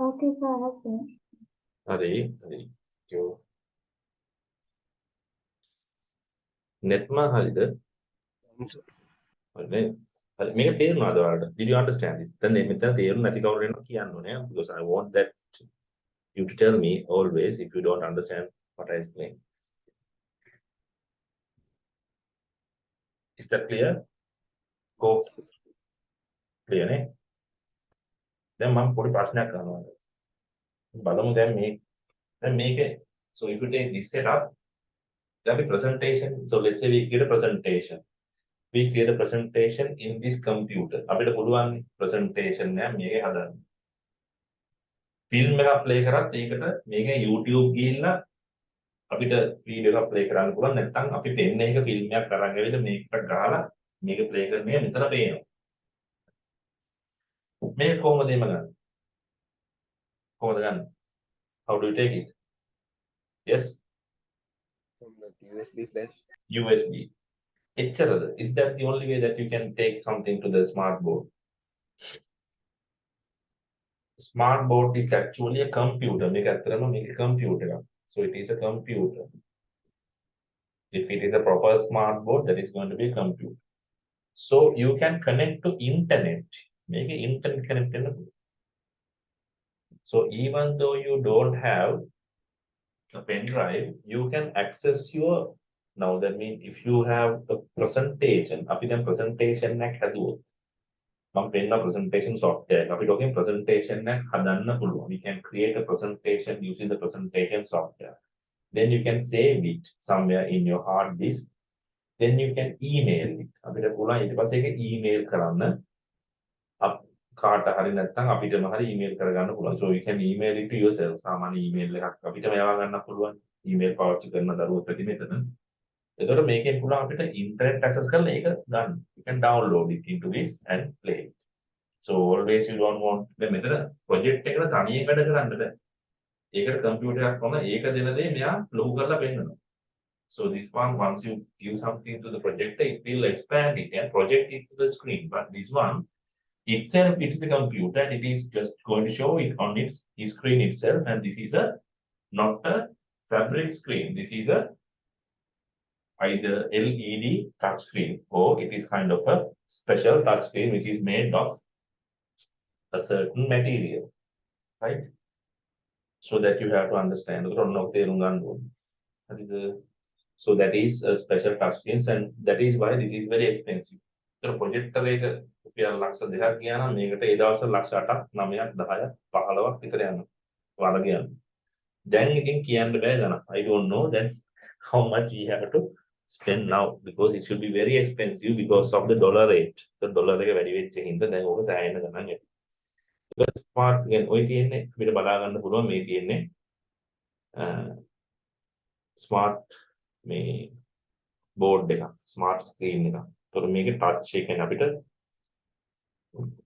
Okay, sir, I have finished. හරි netma හරිද හරි හරි මේක තේරුණාද ඔයාලට? Did you understand this? දැන් මෙතන තේරුම් නැති කවුරු වෙනවා කියන්න ඕනේ because I want that you to tell me always if you don't understand what I explain. Is that clear? Go. Clear නේ? දැන් මම පොඩි ප්‍රශ්නයක් අහනවා. බලමු දැන් මේකේ so if you take this setup there'll be presentation. So let's say we create a presentation. We create a presentation in this computer. අපිට පුළුවන් presentation එක මේකේ හදන්න. ෆිල්ම් එකක් ප්ලේ කරත් ඒකට මේකේ YouTube ගිහිල්ලා අපිට වීඩියෝ එකක් ප්ලේ කරන්න පුළුවන්. නැත්නම් අපි පෙන්න එක ෆිල්ම් එකක් අරන් ඇවිල්ලා මේකට ගහලා මේක ප්ලේ කරන එක මෙතන පේනවා. මේක කොහොමද එම ගන්න? කොහොමද ගන්න? How do you take it? Yes? From the USB flash. USB. එච්චරද? Is that the only way that you can take something to the smart board? Smart board is actually a computer. මේක ඇත්තටම මේක computer එකක්. So it is a computer. If it is a proper smart board, that is going to be a computer. So you can connect to internet. Make an internet connected. So even though you don't have a pen drive, you can access your. Now that means if you have a presentation, අපි දැන් presentation එකක් හදුවොත් මම පෙන්න presentation software. අපි talking presentation එකක් හදන්න පුළුවන්. We can create a presentation using the presentation software. Then you can save it somewhere in your hard disk. Then you can email it. අපිට පුළුවන් ඊට පස්සේ ඒක email කරන්න. කාට හරි නැත්නම් අපිටම හරි email කරගන්න පුළුවන්. So you can email it to yourself. සාමාන්‍ය email එකක් අපිටම යවා ගන්න පුළුවන්. email පාවිච්චි කරන දරුවෝ ප්‍රති මෙතන. එතකොට මේකෙන් පුළුවන් අපිට internet access කරලා ඒක ගන්න. You can download it into this and play it. So always you don't want දැන් මෙතන project එකට තනියෙන් වැඩ කරන්න බෑ. ඒකට computer එකක් වුණා ඒක දෙන දේ මෙයා ලොකු කරලා පෙන්නනවා. So this one, once you give something to the projector, it will expand it and project it to the screen. But this one itself, it is a computer and it is just going to show it on its screen itself. And this is not a fabric screen. This is either LED touch screen or it is kind of a special touch screen which is made of a certain material, right? So that you have to understand. So that is a special touch screen and that is why this is very expensive. So projector එක රුපියල් ලක්ෂ 2ක් ගියා නම් මේකට ඒ දවස්වල ලක්ෂ 8ක් 9ක් 10ක් 15ක් විතර යනවා. වල ගියා. දැන් ඉතින් කියන්න බෑ ගන්න. I don't know then how much we have to spend now because it should be very expensive because of the dollar rate. The dollar එක වැඩි වෙච්ච හින්දා දැන් ඕක සෑහෙන ගණන් යනවා. because smart again ඔය තියෙන්නේ අපිට බලා ගන්න පුළුවන් මේ තියෙන්නේ smart මේ board එකක් smart screen එකක්. ඒතකොට මේකේ touch එක කියන්නේ අපිට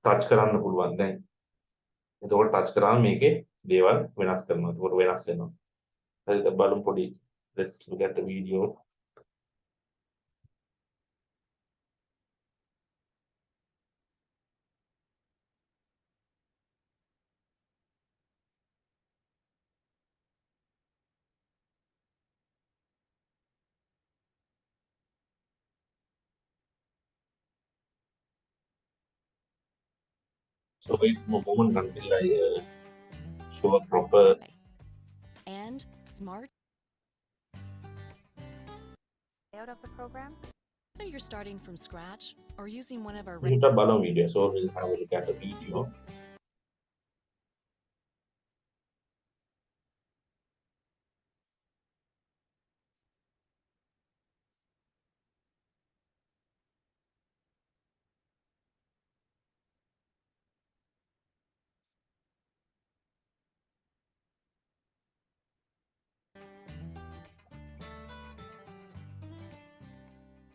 touch කරන්න පුළුවන් දැන්. එතකොට touch කරාම මේකේ දේවල් වෙනස් කරනවා. ඒතකොට වෙනස් වෙනවා. හරිද බලමු පොඩි. Let's look at the video. So wait a moment until I show a proper and smart. Layout of the program. Whether you're starting from scratch or using one of our balloon video, so we'll have a look at the video.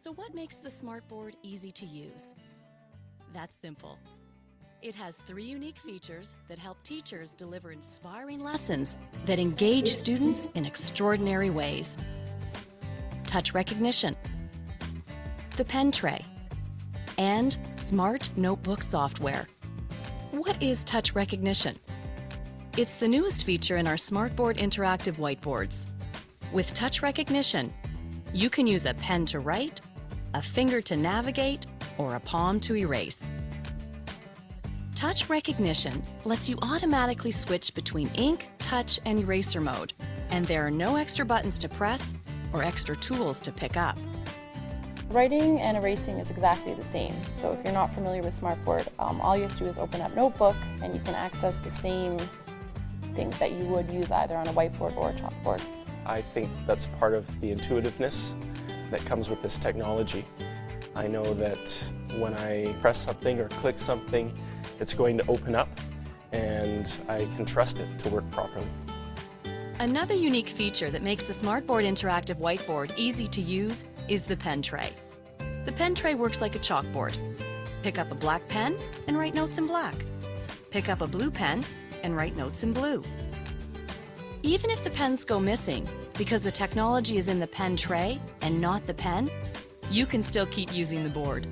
So what makes the smartboard easy to use? That's simple. It has 3 unique features that help teachers deliver inspiring lessons that engage students in extraordinary ways. Touch recognition, the pen tray, and smart notebook software. What is touch recognition? It's the newest feature in our Smartboard interactive whiteboards. With touch recognition, you can use a pen to write, a finger to navigate, or a palm to erase. Touch recognition lets you automatically switch between ink, touch, and eraser mode, and there are no extra buttons to press or extra tools to pick up. Writing and erasing is exactly the same. So if you're not familiar with Smartboard, all you have to do is open up Notebook and you can access the same things that you would use either on a whiteboard or a chalkboard. I think that's part of the intuitiveness that comes with this technology. I know that when I press something or click something, it's going to open up and I can trust it to work properly. Another unique feature that makes the Smartboard interactive whiteboard easy to use is the pen tray. The pen tray works like a chalkboard. Pick up a black pen and write notes in black. Pick up a blue pen and write notes in blue. Even if the pens go missing, because the technology is in the pen tray and not the pen, you can still keep using the board.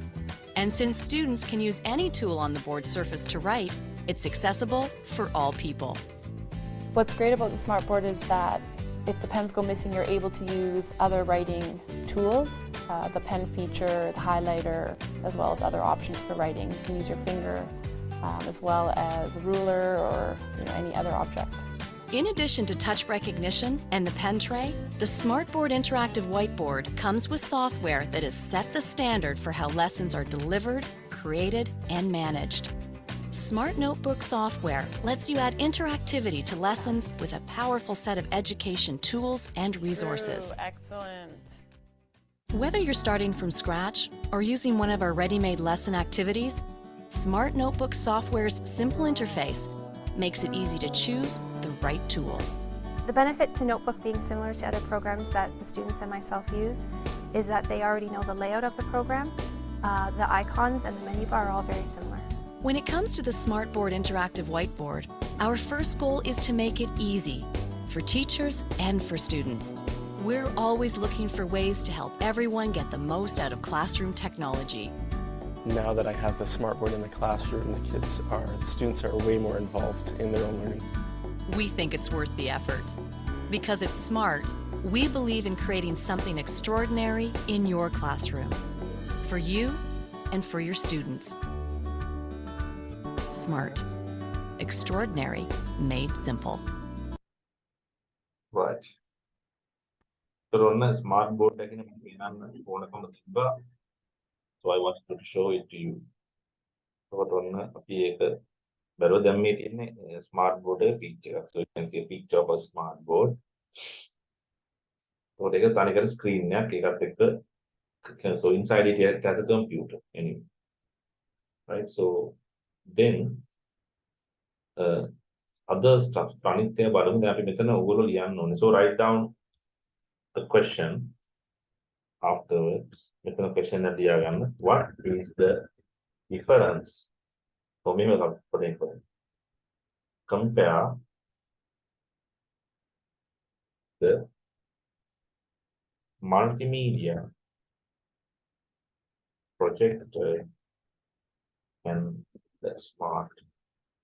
And since students can use any tool on the board surface to write, it's accessible for all people. What's great about the Smartboard is that if the pens go missing, you're able to use other writing tools, the pen feature, the highlighter, as well as other options for writing. You can use your finger as well as a ruler or any other object. In addition to touch recognition and the pen tray, the Smartboard interactive whiteboard comes with software that has set the standard for how lessons are delivered, created, and managed. Smart Notebook software lets you add interactivity to lessons with a powerful set of education tools and resources. Ooh, excellent. Whether you're starting from scratch or using one of our ready-made lesson activities, Smart Notebook software's simple interface makes it easy to choose the right tools. The benefit to Notebook being similar to other programs that the students and myself use is that they already know the layout of the program. The icons and the menu bar are all very similar. When it comes to the Smartboard interactive whiteboard, our first goal is to make it easy for teachers and for students. We're always looking for ways to help everyone get the most out of classroom technology. Now that I have the Smartboard in the classroom, the students are way more involved in their own learning. We think it's worth the effort. Because it's smart, we believe in creating something extraordinary in your classroom. For you and for your students. Smart. Extraordinary made simple. Right. So on a smart board එකකින් මම ඕනකම තිබ්බා. So I wanted to show it to you. So ඔන්න අපි ඒක බැලුවා දැන් මේ තියෙන්නේ smart board feature එකක්. So you can see a picture of a smart board. So ඒක තනිකර screen එකක් ඒකත් එක්ක so inside it has a computer anyway. Right? So then other stuff අනිත් ඒවා බලමු. දැන් අපි මෙතන ඕගොල්ලෝ ලියන්න ඕනේ. So write down the question afterwards. මෙතන question එක ලියාගන්න. What is the difference? So මෙහෙම කරපොඩේ. Compare the multimedia projector and the smart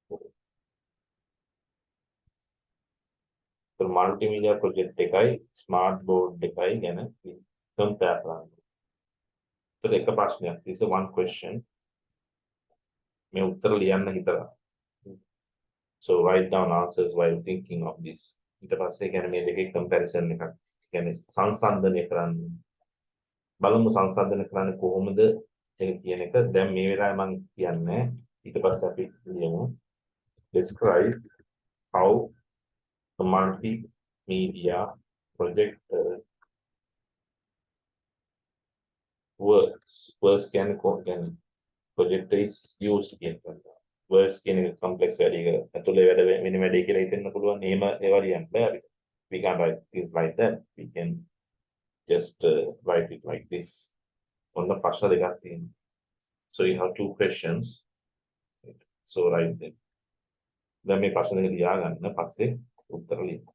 board. So multimedia project එකයි smart board එකයි ගැන compare කරන්න. So එක ප්‍රශ්නයක්. This is one question. මේ උත්තර ලියන්න හිතලා. So write down answers while thinking of this. ඊට පස්සේ කියන්නේ මේ දෙකේ comparison එකක්. කියන්නේ සංසන්දනය කරන්න. බලමු සංසන්දනය කරන්නේ කොහොමද ඒක කියන එක. දැන් මේ වෙලාවේ මම කියන්නේ ඊට පස්සේ අපි ලියමු. Describe how the multimedia projector works. Works can projector is used කියන එක. Words කියන එක complex වැඩි එක. ඇතුලේ වැඩ වෙන වැඩි කියලා හිතෙන්න පුළුවන්. එහෙම ඒවා ලියන්න බෑ අපිට. We can't write things like that. We can just write it like this. On the ප්‍රශ්න දෙකක් තියෙනවා. So you have two questions. So write them. දැන් මේ ප්‍රශ්න දෙක ලියාගන්න පස්සේ උත්තර ලියන්න.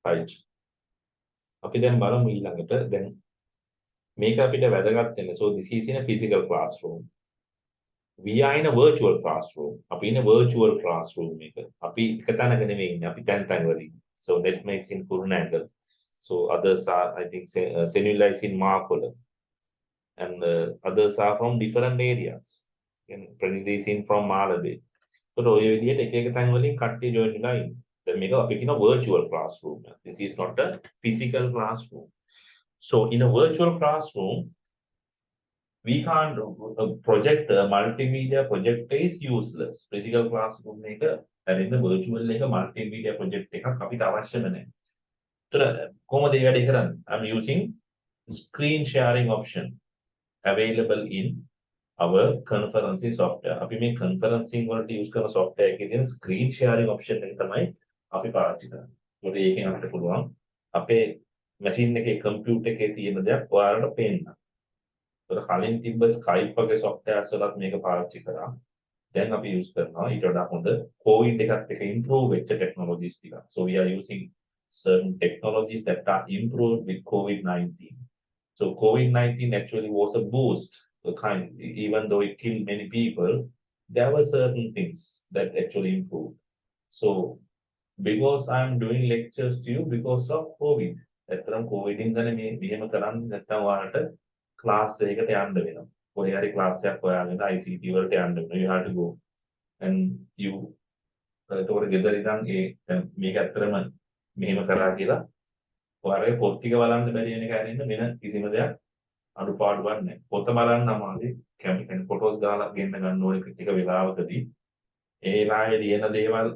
right. අපි දැන් බලමු ඊළඟට දැන් මේක අපිට වැදගත් වෙන්නේ. So this is in a physical classroom. We are in a virtual classroom. අපි in a virtual classroom එක. අපි එක තැනක නෙවෙයි ඉන්නේ. අපි තැන් වලින්. So that makes in Kurunangal. So others are, I think, Senula is in Markola. And others are from different areas. And Pranidhi is in from Malawi. So ඔය විදිහට එක එක තැන් වලින් කට්ටිය join වෙලා ඉන්නේ. දැන් මේක අපි කියන virtual classroom. This is not a physical classroom. So in a virtual classroom, we can't projector, multimedia projector is useless. Physical classroom එක and in the virtual එක multimedia project එකක් අපිට අවශ්‍යම නැහැ. ඒතර කොහොමද ඒ වැඩේ කරන්නේ? I'm using screen sharing option available in our conferencing software. අපි මේ conferencing වලට use කරන software එකේ තියෙන screen sharing option එක තමයි අපි පාවිච්චි කරන්නේ. ඒකට ඒකෙන් අපිට පුළුවන් අපේ machine එකේ computer එකේ තියෙන දේක් ඔයාලට පේන්න. ඒතර කලින් තිබ්බ Skype වගේ softwares වලත් මේක පාවිච්චි කරා. දැන් අපි use කරනවා ඊට වඩා හොඳ COVID එකත් එක improve වෙච්ච technologies ටික. So we are using certain technologies that are improved with COVID-19. So COVID-19 actually was a boost, even though it killed many people, there were certain things that actually improved. So because I'm doing lectures to you because of COVID, ඇත්තටම COVID ඉඳන් මේ මෙහෙම කරන්නේ නැත්නම් ඔයාලට class එකකට යන්න වෙනවා. කොහේ හරි class එකක් හොයාගෙන ICT වලට යන්න වෙනවා. You have to go. And you ඒතකොට ගෙදර ඉඳන් දැන් මේක ඇත්තටම මෙහෙම කරා කියලා ඔයාලගේ පොත් ටික බලන්න බැරි වෙන එකයි නේද වෙන කිසිම දෙයක් අඩුපාඩුවක් නැහැ. පොත බලන්න අමාරුයි. කැමති ෆොටෝස් දාලා ගෙන්න ගන්න ඕනේ ටික වෙලාවකදී. ඒ වෙලාවේ ලියන දේවල්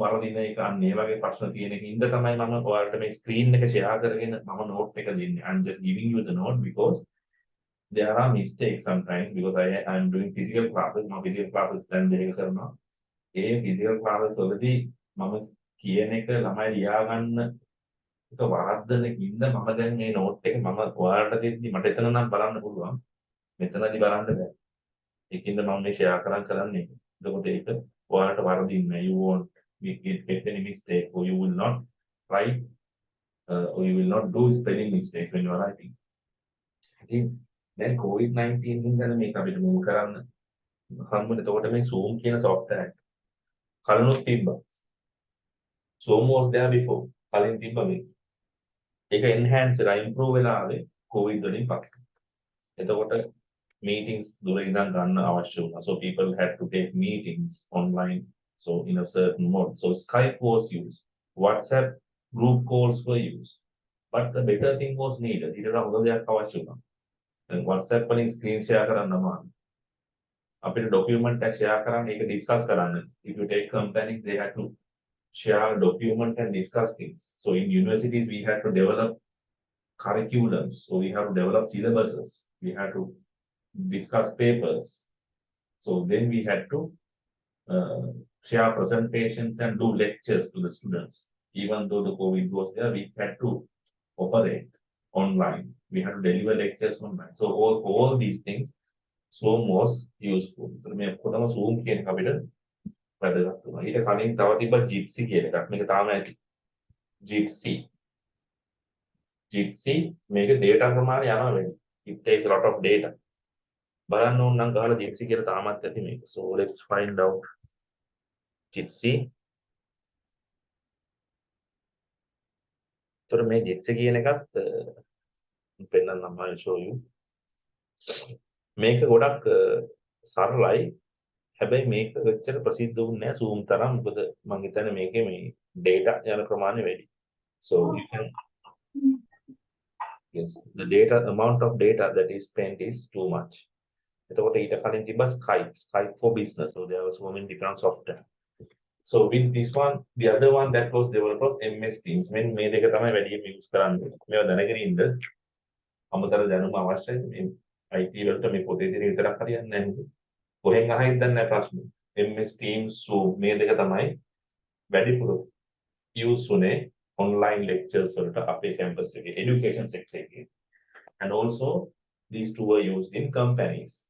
වරදින එක අන්න ඒ වගේ ප්‍රශ්න තියෙන කින්ද තමයි මම ඔයාලට මේ ස්ක්‍රීන් එක ෂෙයා කරගෙන මම නෝට් එක දෙන්නේ. I'm just giving you the note because there are mistakes sometimes because I'm doing physical classes. මම physical classes දැන් දෙක කරනවා. ඒ physical classes වලදී මම කියන එක ළමයි ලියා ගන්න එක වරද්දන කින්ද මම දැන් මේ නෝට් එක මම ඔයාලට දෙද්දි මට එතන නම් බලන්න පුළුවන්. මෙතනදී බලන්න බෑ. ඒකින්ද මම මේ ෂෙයා කරන්නේ. එතකොට ඒක ඔයාලට වරදින්නේ. You won't get any mistake or you will not write or you will not do spelling mistakes when you are writing. ඉතින් දැන් COVID-19 ඉඳන් මේක අපිට මුල් කරන්න හම්බුනේ. එතකොට මේ Zoom කියන software එක කලිනුත් තිබ්බා. Zoom was there before. කලින් තිබ්බා මේක. ඒක enhance වෙලා improve වෙලා ආවේ COVID වලින් පස්සේ. එතකොට meetings දුර ඉඳන් ගන්න අවශ්‍ය වුණා. So people had to take meetings online, so in a certain mode. So Skype was used. WhatsApp group calls were used. But the better thing was needed. ඊට වඩා හොඳ දෙයක් අවශ්‍ය වුණා. දැන් WhatsApp වලින් screen share කරන්න අමාරුයි. අපිට document එක share කරන්න ඒක discuss කරන්න. If you take companies, they had to share a document and discuss things. So in universities, we had to develop curriculums. So we have to develop syllabuses. We had to discuss papers. So then we had to share presentations and do lectures to the students. Even though the COVID was there, we had to operate online. We had to deliver lectures online. So all these things, Zoom was useful. So මේ ඔක්කොම Zoom කියන අපිට වැදගත් වුණා. ඊට කලින් තව තිබ්බ Jitsi කියන එකක්. මේක තාම ඇති. Jitsi මේක data ප්‍රමාණය යනවා වැඩි. It takes a lot of data. බලන්න ඕන නම් ගහලා Jitsi කියලා තාමත් ඇති මේක. So let's find out Jitsi. ඒතර මේ Jitsi කියන එකත් පෙන්නන්නම් I'll show you. මේක ගොඩක් සරලයි. හැබැයි මේක වෙච්චර ප්‍රසිද්ධ වුණේ නැහැ Zoom තරම්. මොකද මම හිතන්නේ මේකේ මේ data යන ප්‍රමාණය වැඩි. So you can yes, the data amount of data that is spent is too much. එතකොට ඊට කලින් තිබ්බ Skype for business. So there was so many different software. So with this one, the other one that was developed was MS Teams. මේ දෙක තමයි වැඩියෙන් use කරන්නේ. මේවා දැනගෙන ඉන්න අමතර දැනුම අවශ්‍යයි. මේ IT වලට මේ පොතේ තියෙන විතරක් හරියන්නේ නැහැ. කොහෙන් අහින්ද නැහැ ප්‍රශ්න. MS Teams Zoom මේ දෙක තමයි වැඩිපුර use උනේ online lectures වලට අපේ campus එකේ education sector එකේ. And also these two were used in companies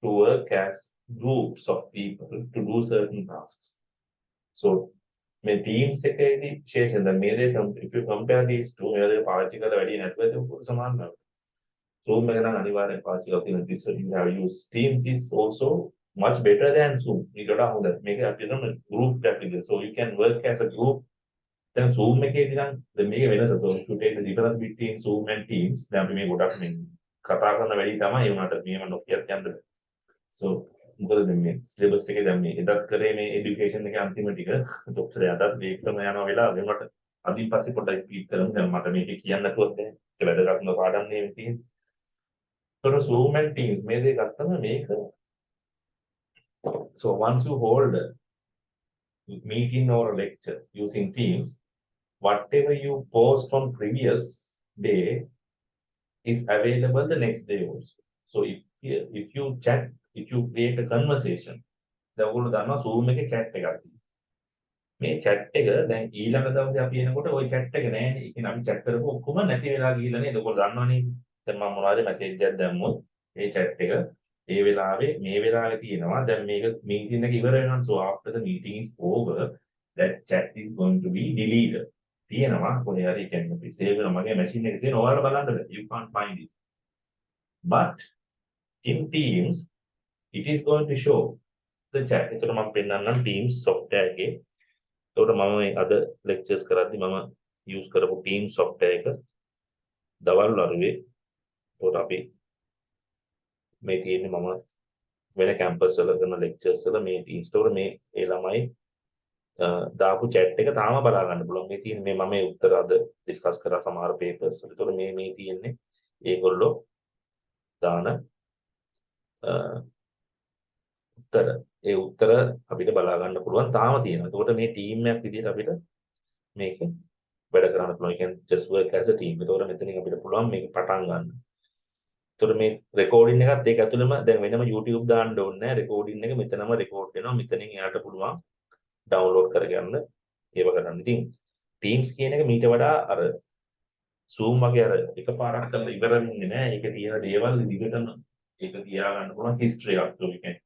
to work as groups of people to do certain tasks. So මේ Teams එකේදී විශේෂයෙන් දැන් මේ දෙක if you compare these two මේ දෙක පාවිච්චි කරලා වැඩි නැතුව ඒක පොදු සමානයි. Zoom එක නම් අනිවාර්යෙන් පාවිච්චි කරලා තියෙන this you have used Teams is also much better than Zoom. ඊට වඩා හොඳයි. මේක අපි කරන group application. So you can work as a group. දැන් Zoom එකේදී නම් දැන් මේක වෙනස. So if you take the difference between Zoom and Teams දැන් අපි මේ ගොඩක් මේ කතා කරන වැඩි තමයි ඒ වුණාට මේව නොකිය කියන්න බෑ. So මොකද දැන් මේ සිලබස් එකේ දැන් මේ එදත් කරේ මේ এডুকেෂන් එකේ අන්තිම ටික ડોක්ටර් යටත් මේකම යනවා වෙලාව වෙනකොට අදින් පස්සේ පොඩ්ඩක් ස්පීඩ් කරමු දැන් මට මේක කියන්න නැතුවත් බෑ ඒක වැදගත්ම පාඩම් නේ තියෙන්නේ. So Zoom and Teams මේ දෙක ගත්තම මේක so once you hold a meeting or a lecture using Teams whatever you post on previous day is available the next day also. So if you chat if you create a conversation දැන් ඔයගොල්ලෝ දන්නවා Zoom එකේ chat එකක් තියෙනවා. මේ chat එක දැන් ඊළඟ දවසේ අපි එනකොට ওই chat එක නෑනේ. ඒ කියන්නේ අපි chat කරපු ඔක්කොම නැති වෙලා ගිහිල්ලා නේද? ඔයගොල්ලෝ දන්නවනේ. දැන් මම මොනවාරි message එකක් දැම්මොත් ඒ chat එක ඒ වෙලාවේ මේ වෙලාවේ තියෙනවා. දැන් මේක meeting එක ඉවර වෙනවා. So after the meeting is over that chat is going to be deleted. තියෙනවා කොහේ හරි කියන්නේ අපි save කරන මගේ machine එකේ තියෙන ඔයාලා බලන්න බෑ. You can't find it. But in Teams it is going to show the chat. එතකොට මම පෙන්නන්නම් Teams software එකේ. එතකොට මම මේ අද lectures කරද්දි මම use කරපු Teams software එක දවල් වරුවේ. එතකොට අපි මේ තියෙන්නේ මම වෙන campus වල කරන lectures වල මේ Teams. එතකොට මේ ඒ ළමයි දාපු chat එක තාම බලා ගන්න පුළුවන්. මේ තියෙන්නේ මේ මම මේ උත්තර අද discuss කරා සමහර papers වල. එතකොට මේ තියෙන්නේ ඒගොල්ලෝ දාන උත්තර ඒ උත්තර අපිට බලා ගන්න පුළුවන් තාම තියෙනවා. එතකොට මේ ටීම් එකක් විදිහට අපිට මේක වැඩ කරන්න පුළුවන්. You can just work as a team. එතකොට මෙතනින් අපිට පුළුවන් මේක පටන් ගන්න. එතකොට මේ රෙකෝඩින් එකත් ඒක ඇතුළෙම දැන් වෙනම YouTube දාන්න ඕනේ නැහැ. රෙකෝඩින් එක මෙතනම රෙකෝඩ් වෙනවා. මෙතනින් එයාට පුළුවන් ඩවුන්ලෝඩ් කරගන්න ඒව කරන්න. ඉතින් Teams කියන එක මීට වඩා අර Zoom වගේ අර එකපාරක් කරලා ඉවර වෙන්නේ නැහැ. ඒක තියෙන දේවල් දිගටම ඒක තියාගන්න පුළුවන් history එකක්. So we can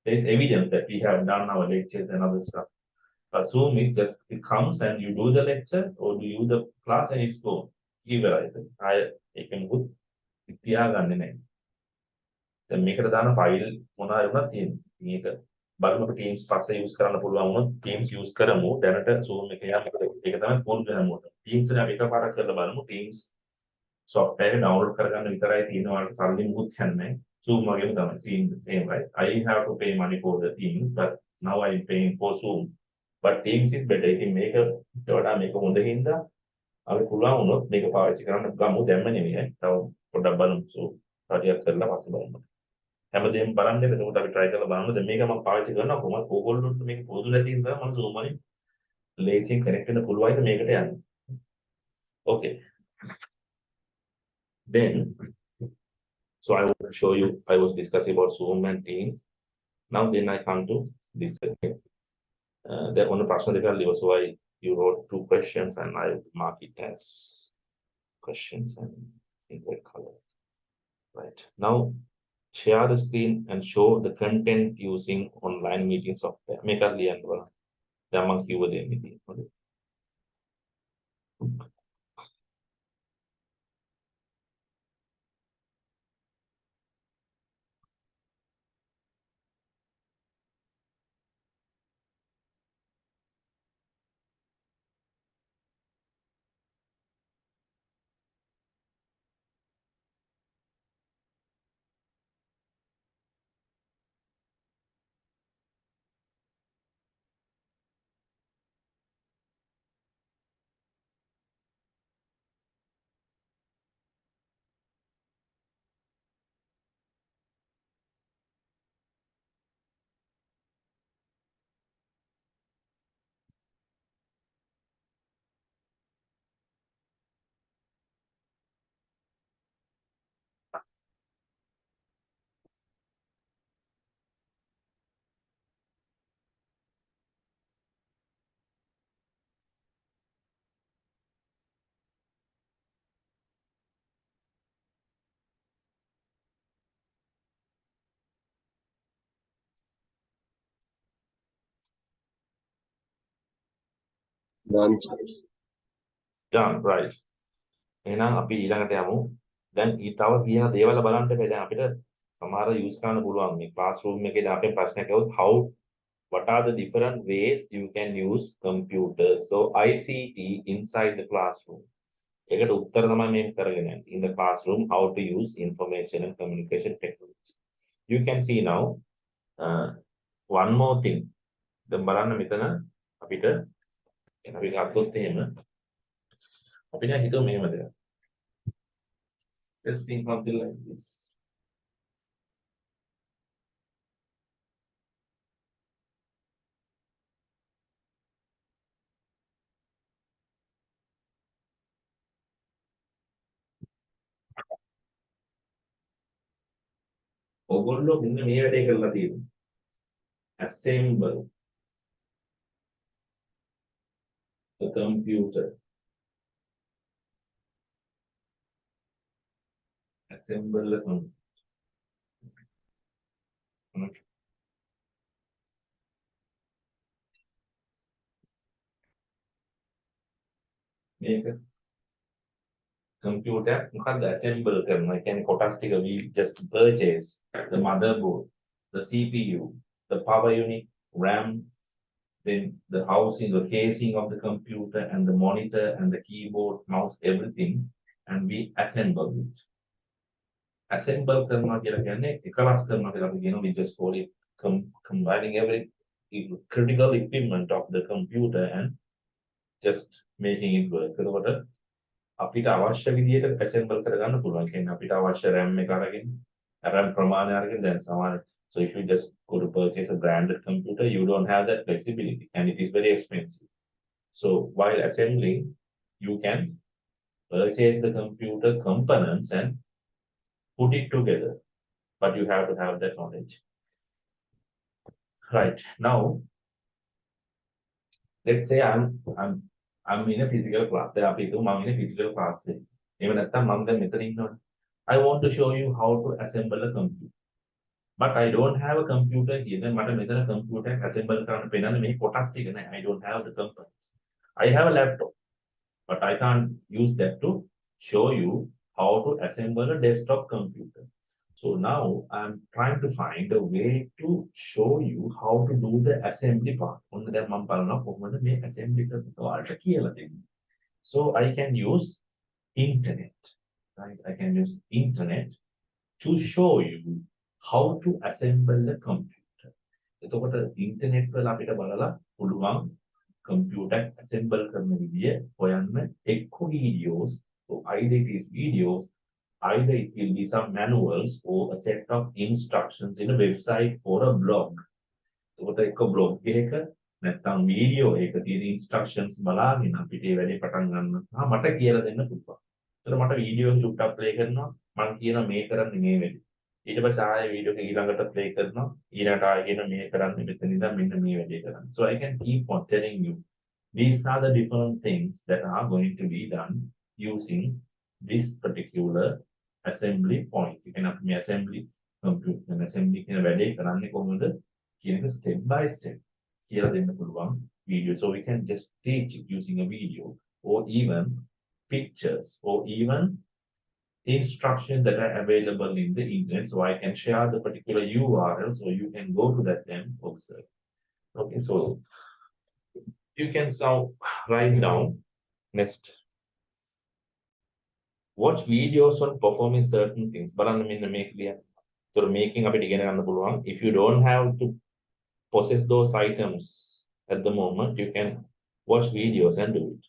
there is evidence that we have done our lectures and other stuff. But Zoom is just it comes and you do the lecture or do you the class and it's gone. ඉවරයි. ඒකෙමුත් තියාගන්නේ නැහැ. දැන් මේකට දාන file මොනවා වුණත් තියෙනවා. මේක බලමුකෝ Teams පස්සේ use කරන්න පුළුවන් වුණොත් Teams use කරමු. දැනට Zoom එක යා මොකද ඒක තමයි ෆෝන් කරනකොට. Teams එක අපි එකපාරක් කරලා බලමු. Teams software එක download කරගන්න විතරයි තියෙනවා. ඔයාලට සල්ලි මුකුත් යන්නේ නැහැ. Zoom වගේම තමයි same right. I have to pay money for the Teams but now I'm paying for Zoom. But Teams is better. ඉතින් මේක වඩා මේක හොඳ හින්දා අපි පුළුවන් වුණොත් මේක පාවිච්චි කරන්න ගමු දැම්ම නෙමෙයි. තව පොඩ්ඩක් බලමු. So හරියට කරලා පස්සේ බලමු. හැමදේම බලන්න එතකොට අපි try කරලා බලමු. දැන් මේක මම පාවිච්චි කරනවා කොහොමද ඕගොල්ලොන්ට මේක පොදු නැති හින්දා මම Zoom වලින් ලේසියෙන් connect වෙන්න පුළුවන්ද මේකට යන්න. Okay. Then so I want to show you, I was discussing about Zoom and Teams. Now then I come to this. There on the personal level, so you wrote 2 questions and I mark it as questions and in red color. Right. Now share the screen and show the content using online meeting software. Make a lian wala. Damang keyword meeting. Done. done right එහෙනම් අපි ඊළඟට යමු දැන් ඊ තව කියන දේවල් බලන්න බෑ දැන් අපිට සමහර යූස් කරන්න පුළුවන් මේ classroom එකේ දැන් අපෙන් ප්‍රශ්නයක් ඇහුවොත් how what are the different ways you can use computers so ICT inside the classroom ඒකට උත්තර තමයි මේ කරගෙන යන්නේ in the classroom how to use information and communication technology you can see now one more thing දැන් බලන්න මෙතන අපිට අපි ගත්තොත් එහෙම අපි දැන් හිතුව මෙහෙම දෙයක් let's think something like this ඔයගොල්ලෝ මෙන්න මේ වැඩේ කරලා තියෙනවා assemble the computer assemble the computer මේක computer මොකක්ද assemble කරනවා ඒ කියන්නේ කොටස් ටික we just purchase the motherboard the CPU the power unit RAM then the housing the casing of the computer and the monitor and the keyboard mouse everything and we assemble it assemble කරනවා කියලා කියන්නේ එකලස් කරනවා කියලා අපි කියනවා we just call it combining every critical equipment of the computer and just making it work එතකොට අපිට අවශ්‍ය විදියට assemble කරගන්න පුළුවන්. කියන්නේ අපිට අවශ්‍ය RAM එක අරගෙන RAM ප්‍රමාණය අරගෙන දැන් සමහර so if you just go to purchase a branded computer you don't have that flexibility and it is very expensive. So while assembling you can purchase the computer components and put it together but you have to have that knowledge. Right. Now let's say I'm in a physical class. දැන් අපි හිතමු මම in a physical class එකේ. එහෙම නැත්නම් මම දැන් මෙතන ඉන්නවනේ. I want to show you how to assemble a computer. But I don't have a computer here. දැන් මට මෙතන computer එක assemble කරන්න පෙන්නන්නේ මේ කොටස් ටික නෑ. I don't have the components. I have a laptop, but I can't use that to show you how to assemble a desktop computer. So now I'm trying to find a way to show you how to do the assembly part. ඔන්න දැන් මම බලනවා කොහොමද මේ assembly එක ඔයාලට කියලා දෙන්නේ. So I can use internet, right? I can use internet to show you how to assemble the computer. එතකොට internet වල අපිට බලලා පුළුවන් computer assemble කරන විදිය හොයන්න එක්ක videos, so either it is videos either it will be some manuals or a set of instructions in a website or a blog. එතකොට එක blog එකක නැත්නම් video එකක තියෙන instructions බලාගෙන අපිට මේ වැඩේ පටන් ගන්න. මට කියලා දෙන්න පුළුවන්. ඒතර මට video එක චුට්ටක් play කරනවා. මම කියනවා මේ කරන්නේ මේ වැඩේ. ඊට පස්සේ ආයෙ video එක ඊළඟට play කරනවා. ඊළඟට ආයෙ කියනවා මේ කරන්නේ මෙතන ඉඳන් මෙන්න මේ වැඩේ කරන්න. So I can keep on telling you these are the different things that are going to be done using this particular assembly point. You can have me assembly computer and assembly කියන වැඩේ කරන්නේ කොහොමද කියන එක step by step කියලා දෙන්න පුළුවන් video. So we can just teach it using a video or even pictures or even instructions that are available in the internet. So I can share the particular URL so you can go to that and observe. Okay, so you can now write down next watch videos on performing certain things. බලන්න මෙන්න මේ clear. So making අපිට ඉගෙන ගන්න පුළුවන්. If you don't have to possess those items at the moment, you can watch videos and do it.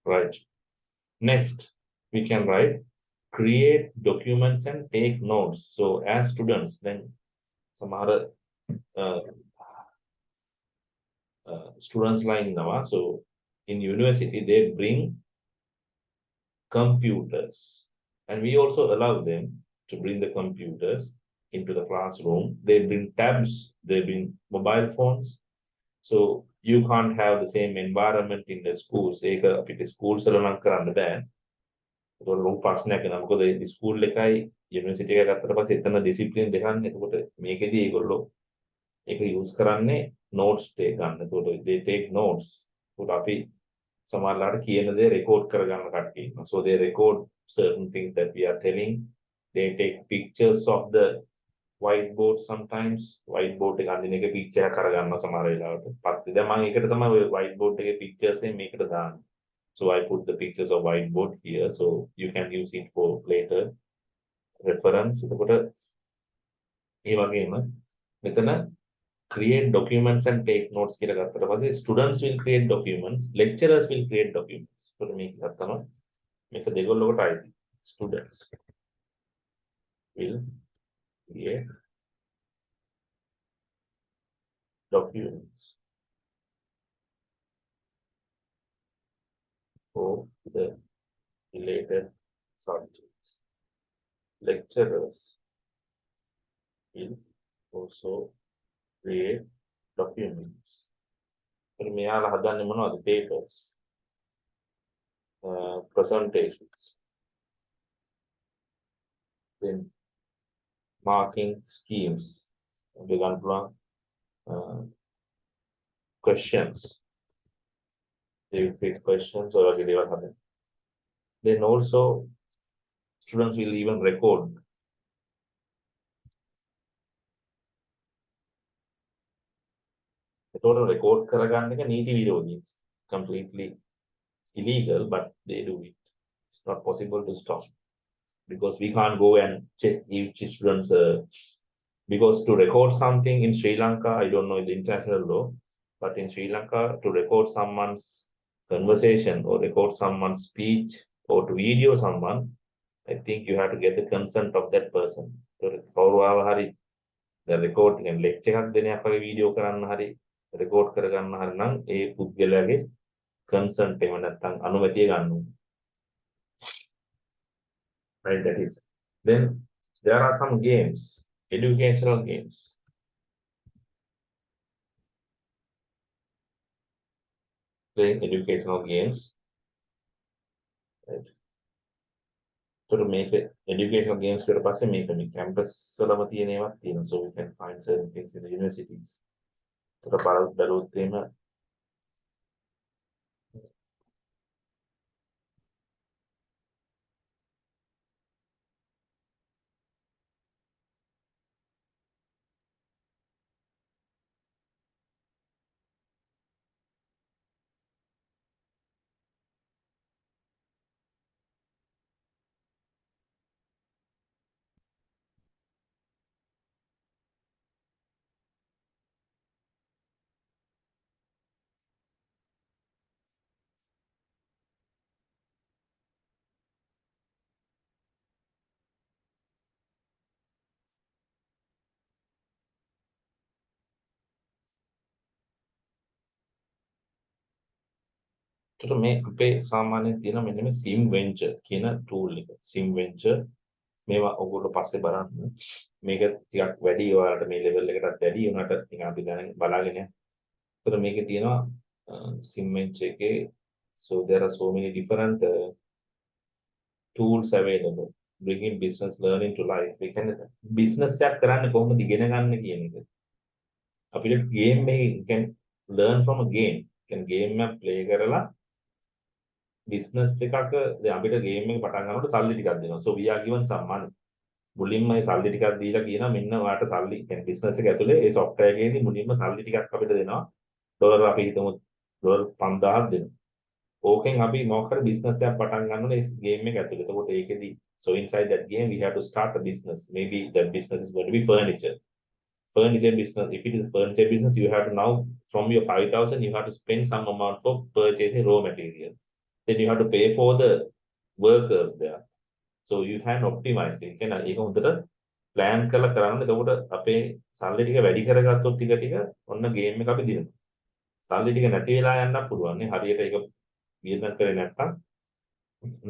Right. Next, we can write create documents and take notes. So as students, then some other uh, students line now. So in university, they bring computers, and we also allow them to bring the computers into the classroom. They bring tabs, they bring mobile phones. So you can't have the same environment in the schools. ඒක අපිට schools වල නම් කරන්න බෑ. ඒක ලොකු ප්‍රශ්නයක් වෙනවා. මොකද ඒ ස්කූල් එකයි යුනිවර්සිටි එක ගත්තට පස්සේ එතන ඩිසිප්ලින් දෙකක් නේ. එතකොට මේකෙදි ඒගොල්ලෝ ඒක යූස් කරන්නේ notes take ගන්න. එතකොට they take notes. එතකොට අපි සමහරලාට කියන දේ රෙකෝඩ් කරගන්න කට්ටිය ඉන්නවා. So they record certain things that we are telling. They take pictures of the whiteboard sometimes. Whiteboard එක අඳින එක picture එකක් කරගන්නවා සමහර වෙලාවට. පස්සේ දැන් මම ඒකට තමයි ඔය whiteboard එකේ pictures එක මේකට දාන්නේ. So I put the pictures of whiteboard here, so you can use it for later reference. එතකොට ඒ වගේම මෙතන create documents and take notes කියලා ගත්තට පස්සේ students will create documents, lecturers will create documents. එතකොට මේක ගත්තම මේක දෙගොල්ලකට අයිති. Students will create documents for the related subjects. Lecturers will also create documents. එතකොට මෙයාලා හදන්නේ මොනවද? Papers, presentations, then marking schemes. අපි ගන්න පුළුවන් questions. They will create questions or වගේ දේවල් හදන්න. Then also students will even record. එතකොට record කරගන්න එක නීති විරෝධී. Completely illegal, but they do it. It's not possible to stop because we can't go and check each student's because to record something in Sri Lanka, I don't know the international law, but in Sri Lanka, to record someone's conversation or record someone's speech or to video someone, I think you have to get the consent of that person. So කවුරුව හරි the recording and lecture එකක් දෙන අපගේ video කරන්න හරි record කරගන්න හරි නම් ඒ පුද්ගලයාගේ consent එහෙම නැත්නම් අනුමැතිය ගන්න ඕනේ. Right, that is. Then there are some games, educational games. Playing educational games. Right. So to make it educational games ඊට පස්සේ මේක මේ campus වලම තියෙන ඒවාත් තියෙනවා. So we can find certain things in the universities. ඒකට බලුත් එහෙම එතකොට මේ අපේ සාමාන්‍යයෙන් තියෙන මෙන්න මේ sim venture කියන tool එක. sim venture මේවා ඔයගොල්ලෝ පස්සේ බලන්න. මේක ටිකක් වැඩි ඔයාලට මේ level එකටත් වැඩි උනට නිකන් අපි දැන් බලාගෙන යන්න. එතකොට මේකේ තියෙනවා sim venture එකේ so there are so many different tools available bringing business learning to life. ඒ කියන්නේ business එකක් කරන්න කොහොමද ඉගෙන ගන්න කියන එක. අපිට game එකකින් can learn from a game. can game එක play කරලා business එකක දැන් අපිට game එක පටන් ගන්නකොට සල්ලි ටිකක් දෙනවා. So we are given some money. මුලින්ම ඒ සල්ලි ටිකක් දීලා කියනවා මෙන්න ඔයාලට සල්ලි කියන්නේ business එක ඇතුලේ ඒ software එකේදී මුලින්ම සල්ලි ටිකක් අපිට දෙනවා. ඩොලර් අපි හිතමු ඩොලර් 5000ක් දෙනවා. ඕකෙන් අපි මොකක් හරි business එකක් පටන් ගන්න ඕනේ ඒ game එක ඇතුලේ. එතකොට ඒකෙදී so inside that game we have to start a business. Maybe that business is going to be furniture. Furniture business. If it is a furniture business, you have to now from your 5,000 you have to spend some amount for purchasing raw material. then you have to pay for the workers there. So you can optimize it. ඒක හොඳට plan කරලා කරන්න. එතකොට අපේ සල්ලි ටික වැඩි කරගත්තොත් ටික ඔන්න ගේම් එක අපි දිනනවා. සල්ලි ටික නැති වෙලා යන්නත් පුළුවන් නේ. හරියට ඒක වියදම් කරේ නැත්නම්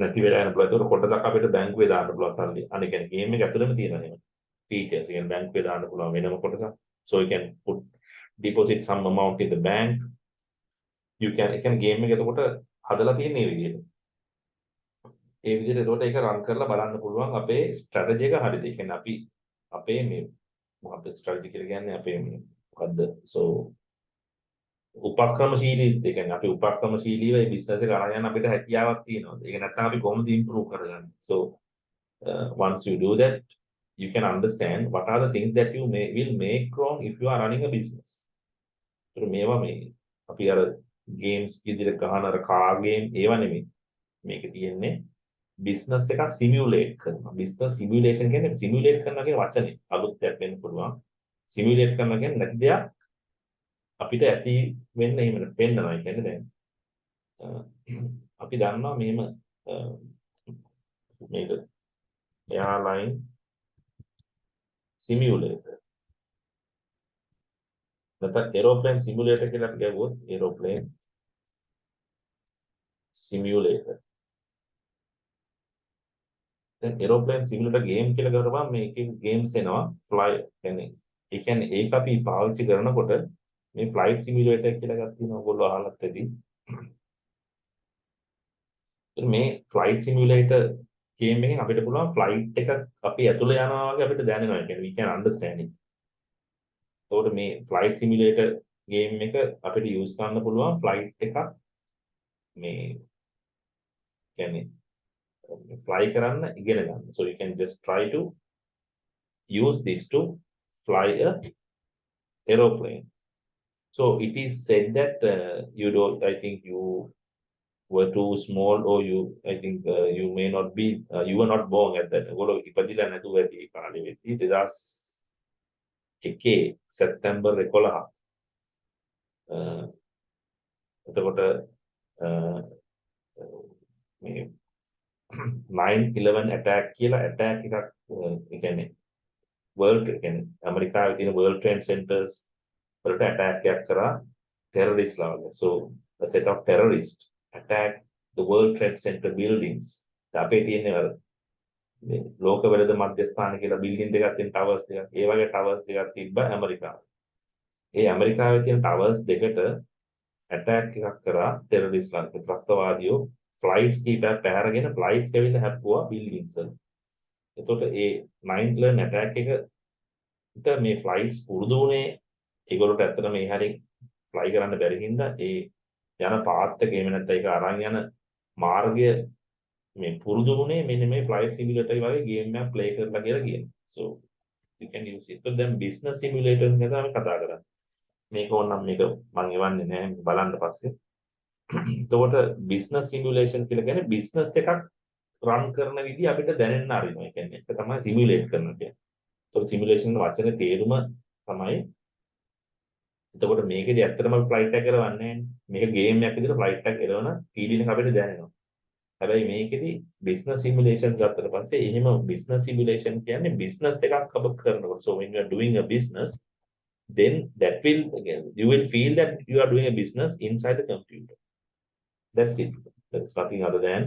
නැති වෙලා යන පුළුවන්. ඒතකොට කොටසක් අපිට බැංකුවේ දාන්න පුළුවන් සල්ලි. අනේ කියන්නේ ගේම් එක ඇතුළෙම තියෙනවා එහෙම. Features again බැංකුවේ දාන්න පුළුවන් වෙනම කොටසක්. So you can put deposit some amount in the bank. You can game එක එතකොට හදලා තියෙන මේ විදිහට. ඒ විදිහට එතකොට ඒක රන් කරලා බලන්න පුළුවන් අපේ ස්ට්‍රැටජි එක හරියද. ඒ කියන්නේ අපි අපේ මේ මොකක්ද ස්ට්‍රැටජි කියලා කියන්නේ අපේ මොකද්ද? So උපක්‍රමශීලී ඒ කියන්නේ අපි උපක්‍රමශීලීව මේ බිස්නස් එක අරන් යන අපිට හැකියාවක් තියෙනවා. ඒක නැත්නම් අපි කොහොමද improve කරගන්නේ? So once you do that, you can understand what are the things that you will make wrong if you are running a business. So මේවා මේ අපි අර games විදිහට ගහන අර car game ඒවා නෙමෙයි. මේක තියෙන්නේ business එකක් simulate කරනවා. business simulation කියන්නේ simulate කරනවා කියන වචනේ අලුත් දෙයක් වෙන්න පුළුවන්. simulate කරනවා කියන්නේ නැති දෙයක් අපිට ඇති වෙන්න එහෙම පෙන්නනවා. කියන්නේ දැන් අපි දන්නවා මෙහෙම මේක airline simulator. නැත්නම් aeroplane simulator කියලා අපි කියවුවොත් aeroplane simulator. දැන් aeroplane simulator game කියලා කරපුවම මේකේ games එනවා fly කියන්නේ ඒ කියන්නේ ඒක අපි පාවිච්චි කරනකොට මේ flight simulator කියලා එකක් තියෙනවා ඔයගොල්ලෝ අහලත් ඇති. මේ flight simulator game එකෙන් අපිට පුළුවන් flight එකක් අපි ඇතුළේ යනවා වගේ අපිට දැනෙනවා. ඒ කියන්නේ we can understand it. ඒකට මේ flight simulator game එක අපිට use කරන්න පුළුවන් flight එකක් මේ කියන්නේ fly කරන්න ඉගෙන ගන්න. So you can just try to use this to fly a aeroplane. So it is said that you don't, I think you were too small or I think you may not be, you were not born at that. ඔයගොල්ලෝ ඉපදිලා නැතුව ඇති ඒ කාලේ වෙද්දී 2001 සැප්තැම්බර් 11. එතකොට මේ 9/11 attack කියලා attack එකක් ඒ කියන්නේ world කියන්නේ ඇමරිකාවේ තියෙන world trade centers වලට attack එකක් කරා terroristලා වගේ. So a set of terrorists attacked the world trade center buildings. අපේ තියෙන මේ ලෝක වෙළඳ මධ්‍යස්ථාන කියලා building දෙකක් තියෙන towers දෙකක්. ඒ වගේ towers දෙකක් තිබ්බ ඇමරිකාවේ. ඒ ඇමරිකාවේ තියෙන towers දෙකට attack එකක් කරා terroristලා ත්‍රස්තවාදියෝ flights කීපයක් පැහැරගෙන flights කැවිලා හැප්පුවා buildings වල. එතකොට ඒ 9/11 attack එකට මේ flights පුරුදු වුණේ ඒගොල්ලෝට ඇත්තට මේ හැරි fly කරන්න බැරි හින්දා ඒ යන පාත් එක එහෙම නැත්නම් ඒක අරන් යන මාර්ගය මේ පුරුදු වුණේ මෙන්න මේ flight simulator වගේ game එකක් play කරලා කියලා කියනවා. So you can use it. So then business simulator ගැන තමයි කතා කරන්නේ. මේක ඕනනම් මේක මම එවන්නේ නැහැ බලන්න පස්සේ. එතකොට business simulation කියලා කියන්නේ business එකක් run කරන විදිහ අපිට දැනෙන්න ආරිනවා. ඒ කියන්නේ ඒක තමයි simulate කරනවා කියන්නේ. එතකොට simulation වචනේ තේරුම තමයි. එතකොට මේකේදී ඇත්තටම flight එක කරවන්නේ නැහැ. මේක game එකක් විදිහට flight එකක් එළවන feeling එක අපිට දැනෙනවා. හැබැයි මේකේදී business simulations ගත්තට පස්සේ එහෙම business simulation කියන්නේ business එකක් හබ කරනකොට. So when you are doing a business, then that will again you will feel that you are doing a business inside the computer. That's it. That's nothing other than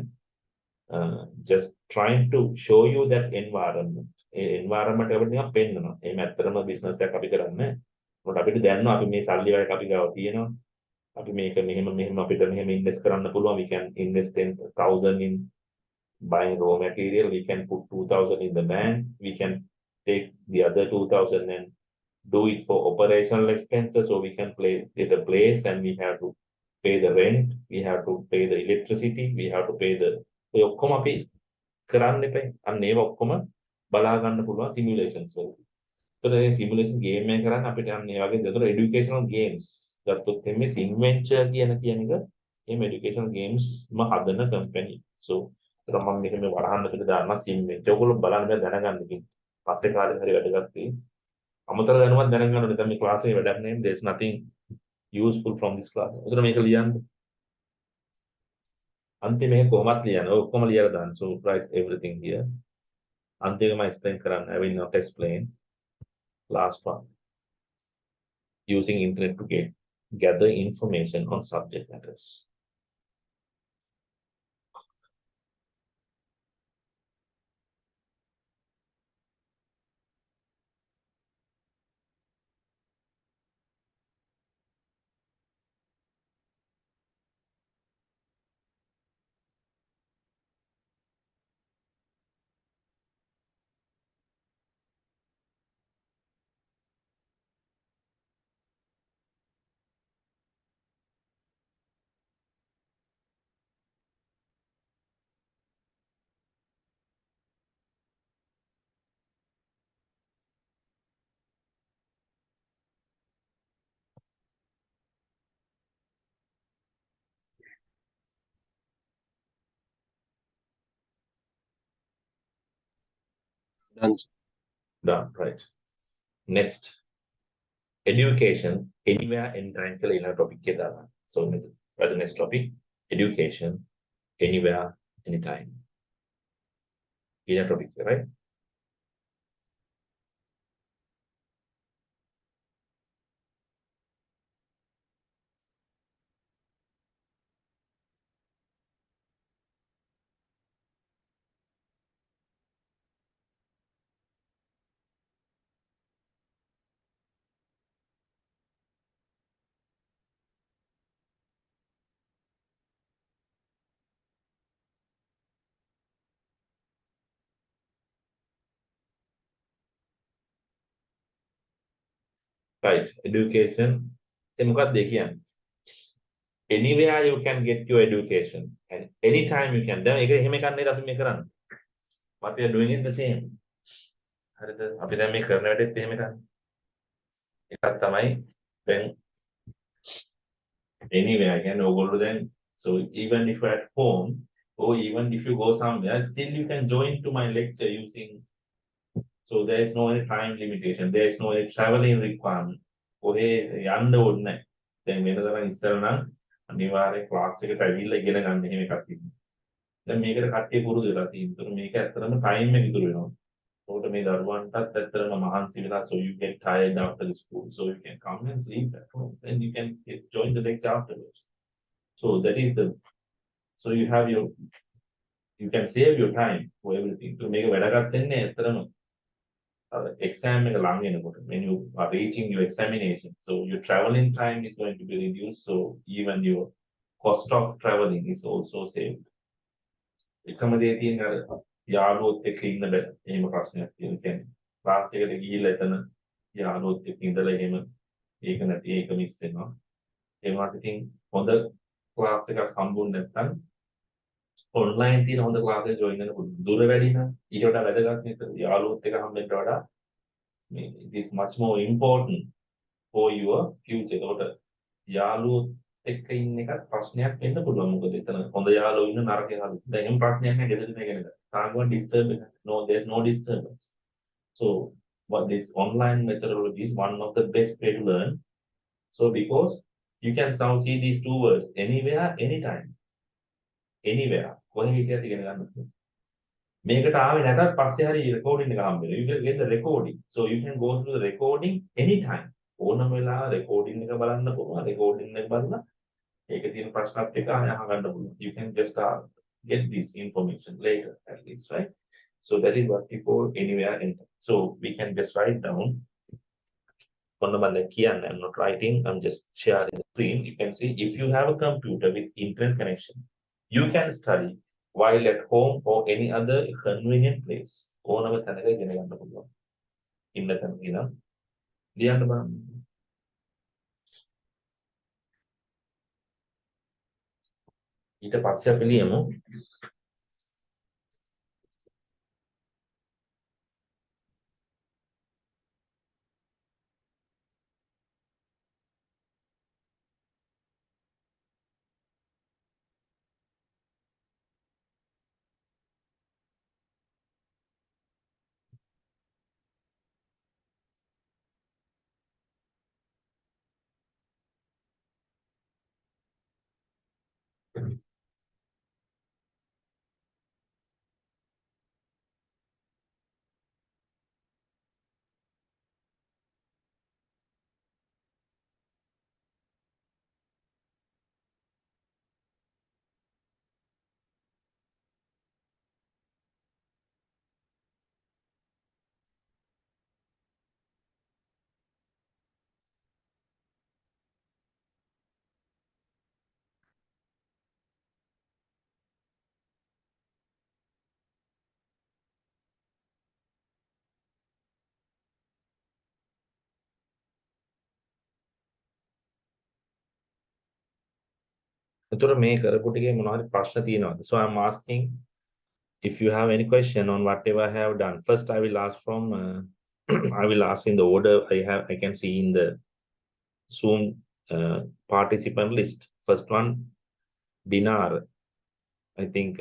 just trying to show you that environment. Environment අපිට නිකන් පෙන්නනවා. එහෙම ඇත්තටම business එකක් අපි කරන්නේ. මොකද අපිට දැනනවා අපි මේ සල්ලි වලට අපි ගාව තියෙනවා. අපි මේක මෙහෙම අපිට මෙහෙම ඉන්වෙස්ට් කරන්න පුළුවන්. We can invest 10,000 in buying raw material. We can put 2,000 in the bank. We can take the other 2,000 and do it for operational expenses. So we can get a place and we have to pay the rent, we have to pay the electricity, we have to pay the ඔය ඔක්කොම අපි කරන්න එපා. අන්න ඒව ඔක්කොම බලා ගන්න පුළුවන් සිමියුලේෂන්ස් වලදී. ඒතර මේ සිමියුලේෂන් ගේම් එක කරන්න අපිට අන්න ඒ වගේ දෙතර এডুকেෂනල් ගේම්ස් ගත්තොත් මේ සින්වෙන්චර් කියන එක මේ এডুকেෂනල් ගේම්ස් ම හදන කම්පැනි. So ඒතර මම මේක මේ වරහන් අපිට දාන්න සින්වෙන්චර්. ඔයගොල්ලෝ බලන්න බෑ දැනගන්න ඉතින්. පස්සේ කාලේ හරි වැඩගත් වෙයි. අමතර දැනුමක් දැනගන්න ඕනේ. දැන් මේ ක්ලාස් එකේ වැඩක් නැහැ. There's nothing useful from this class. උතන මේක ලියන්න. අන්තිමේ කොහොමත් ලියන්න. ඔක්කොම ලියලා දාන්න. So write everything here. අන්තිමේම explain කරන්න. I will not explain. Last one. Using internet to gather information on subject matters. Done. Done, right. Next. Education anywhere anytime කියලා ඊළඟ topic එක දාන්න. So the next topic education anywhere anytime. ඊළඟ topic එක, right? Right. Education ඒ මොකක්ද ඒ කියන්නේ? Anywhere you can get your education and anytime you can. දැන් ඒක එහෙම එකක් නේද අපි මේ කරන්නේ. What we are doing is the same. හරිද? අපි දැන් මේ කරන වැඩේත් එහෙම එකක්. එකක් තමයි දැන් anywhere කියන්නේ ඕගොල්ලෝ දැන් so even if you're at home or even if you go somewhere still you can join to my lecture using. So there is no any time limitation. There is no any traveling requirement. ඔහේ යන්න ඕනේ නැහැ. දැන් වෙනදා ඉස්සර නම් අනිවාර්යෙන් class එකට ඇවිල්ලා ඉගෙන ගන්න එහෙම එකක් තිබුණා. දැන් මේකට කට්ටිය පුරුදු වෙලා තියෙනවා. ඒතර මේක ඇත්තටම ටයිම් එක ඉතුරු වෙනවා. ඒකට මේ දරුවන්ටත් ඇත්තටම මහන්සි වෙලා so you get tired after the school so you can come and sleep at home and you can join the lecture afterwards. So that is the so you have your you can save your time for everything. So මේක වැඩගත් වෙන්නේ ඇත්තටම exam එක ලඟ වෙනකොට when you are reaching your examination so your traveling time is going to be reduced so even your cost of traveling is also saved. එකම දේ තියෙන අර යාළුවොත් එක්ක ඉන්න බෑ එහෙම ප්‍රශ්නයක් තියෙන කියන්නේ ක්ලාස් එකට ගිහිල්ලා එතන යාළුවොත් එක්ක ඉඳලා එහෙම ඒක නැති ඒක මිස් වෙනවා ඒ වුණාට ඉතින් හොඳ ක්ලාස් එකක් හම්බුනේ නැත්නම් ඔන්ලයින් තියෙන හොඳ ක්ලාස් එක ජොයින් වෙන්න පුළුවන් දුර වැඩි නම් ඊට වඩා වැදගත් නේද යාළුවොත් එක්ක හම්බෙන්න වඩා it is much more important for your future. ඒකට යාළුවොත් එක්ක ඉන්න එකත් ප්‍රශ්නයක් වෙන්න පුළුවන්. මොකද එතන හොඳ යාළුවෝ ඉන්න නරක යාළුවෝ. දැන් එහෙම ප්‍රශ්නයක් නෑ ගෙදර ඉන්න කෙනෙක්. තාගුවන් disturb එක. No, there's no disturbance. So what this online methodology is one of the best way to learn. So because you can now see these two words anywhere, anytime. Anywhere. කොහේ හිටියත් ඉගෙන ගන්න. මේකට ආවේ නැතත් පස්සේ හරි recording එක හම්බ වෙනවා. You can get the recording. So you can go through the recording anytime. ඕනම වෙලාව recording එක බලන්න පුළුවන්. recording එක බලලා ඒකේ තියෙන ප්‍රශ්නත් එක්ක අහගන්න පුළුවන්. You can just get this information later at least, right? So that is what we call anywhere anytime. So we can just write down on the key and I'm not writing, I'm just sharing the screen. You can see if you have a computer with internet connection, you can study while at home or any other convenient place. ඕනම තැනක ඉගෙන ගන්න පුළුවන්. ඉන්න තැනක ඉඳන් ලියන්න බලන්න. ඊට පස්සේ අපි ලියමු එතකොට මේ කරපු ටිකේ මොනවා හරි ප්‍රශ්න තියෙනවද? So I'm asking if you have any question on whatever I have done. First I will ask from I will ask in the order I can see in the Zoom participant list. First one, Dinar. I think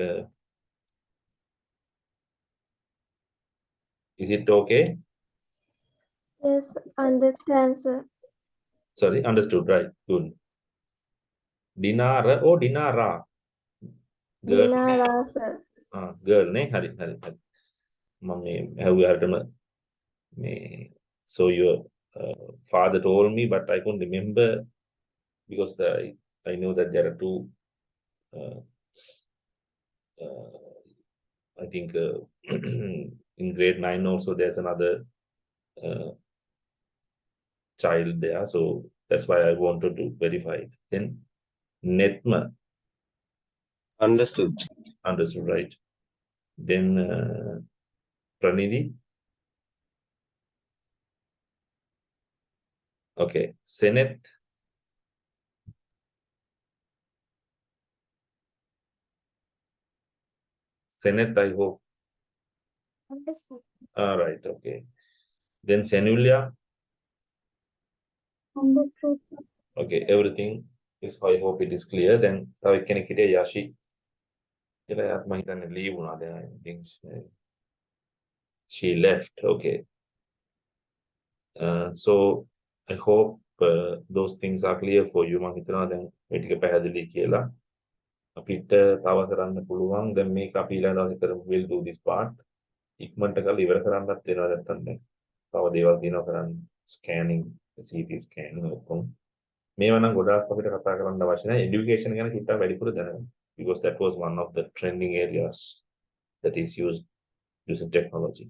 is it okay? Yes, understand, sir. Sorry, understood, right? Good. Dinara. Oh, Dinara. Girl. Dinara, sir. Girl ne hari hari hari. Mummy, have you heard me? So your father told me, but I couldn't remember because I know that there are two. I think in grade 9 also there's another child there, so that's why I wanted to verify it. Then Netma, Understood. understood, right? Then Pranidhi. Okay, Seneth. Seneth, I hope. Understood. All right, okay. Then Senulia. Understood. Okay, everything is, I hope it is clear. Then can I Yashi? Leave. I think she left. Okay. So I hope those things are clear for you. මම හිතනවා දැන් මේ ටික පැහැදිලි කියලා. අපිට තව කරන්න පුළුවන්. දැන් මේක අපි ඊළඟ දවසේ කරමු. We'll do this part. ඉක්මනට කරලා ඉවර කරන්නත් වෙනවා නැත්තම් දැන්. තව දේවල් තියෙනවා කරන්න. Scanning, CT scan ඔක්කොම. මේවා නම් ගොඩාක් අපිට කතා කරන්න අවශ්‍ය නැහැ. Education ගැන චුට්ටක් වැඩිපුර දැනගන්න. Because that was one of the trending areas that is used using technology.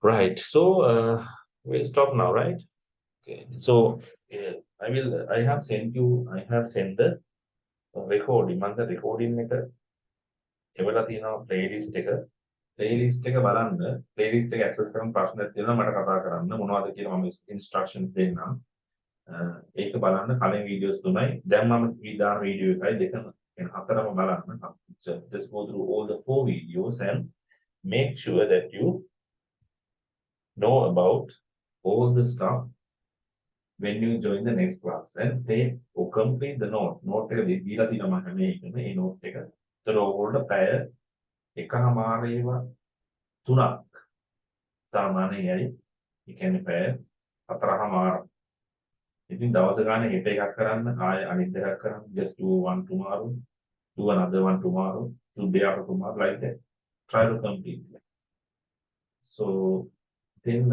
Right. So we'll stop now, right? Okay. So I have sent the recording. මම recording එක එවලා තියෙනවා playlist එක. playlist එක බලන්න, playlist එක access කරන ප්‍රශ්නයක් තියෙනවා මට කතා කරන්න මොනවද කියලා මම instructions දෙන්නම්. ඒක බලන්න කලින් videos තුනයි. දැන් මම දාන video එකයි දෙකම يعني හතරම බලන්න. Just go through all the 4 videos and make sure that you know about all the stuff when you join the next class and take or complete the note. Note එක දීලා තියෙනවා මම මේ මේ note එක. ඒතර ඕගොල්ලෝ පැය එකමාරේව තුනක් සාමාන්‍යයි. ඒ කියන්නේ පැය හතරමාර. ඉතින් දවස ගානේ හෙට එකක් කරන්න ආය අනිත් එකක් කරන්න just do one tomorrow, do another one tomorrow, do day after tomorrow, like that. Try to complete it. So then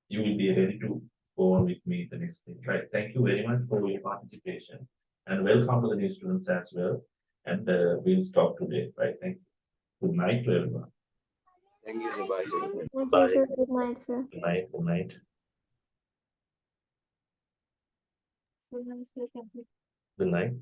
you will be ready to go on with me the next day. Right. Thank you very much for your participation and welcome to the new students as well. And we'll stop today. Right. Thank you. Good night to everyone. Thank you, sir. Bye, sir. Thank you, Bye. sir. Good night, sir. Good night. Good night. Good night, sir. Thank you. Good night.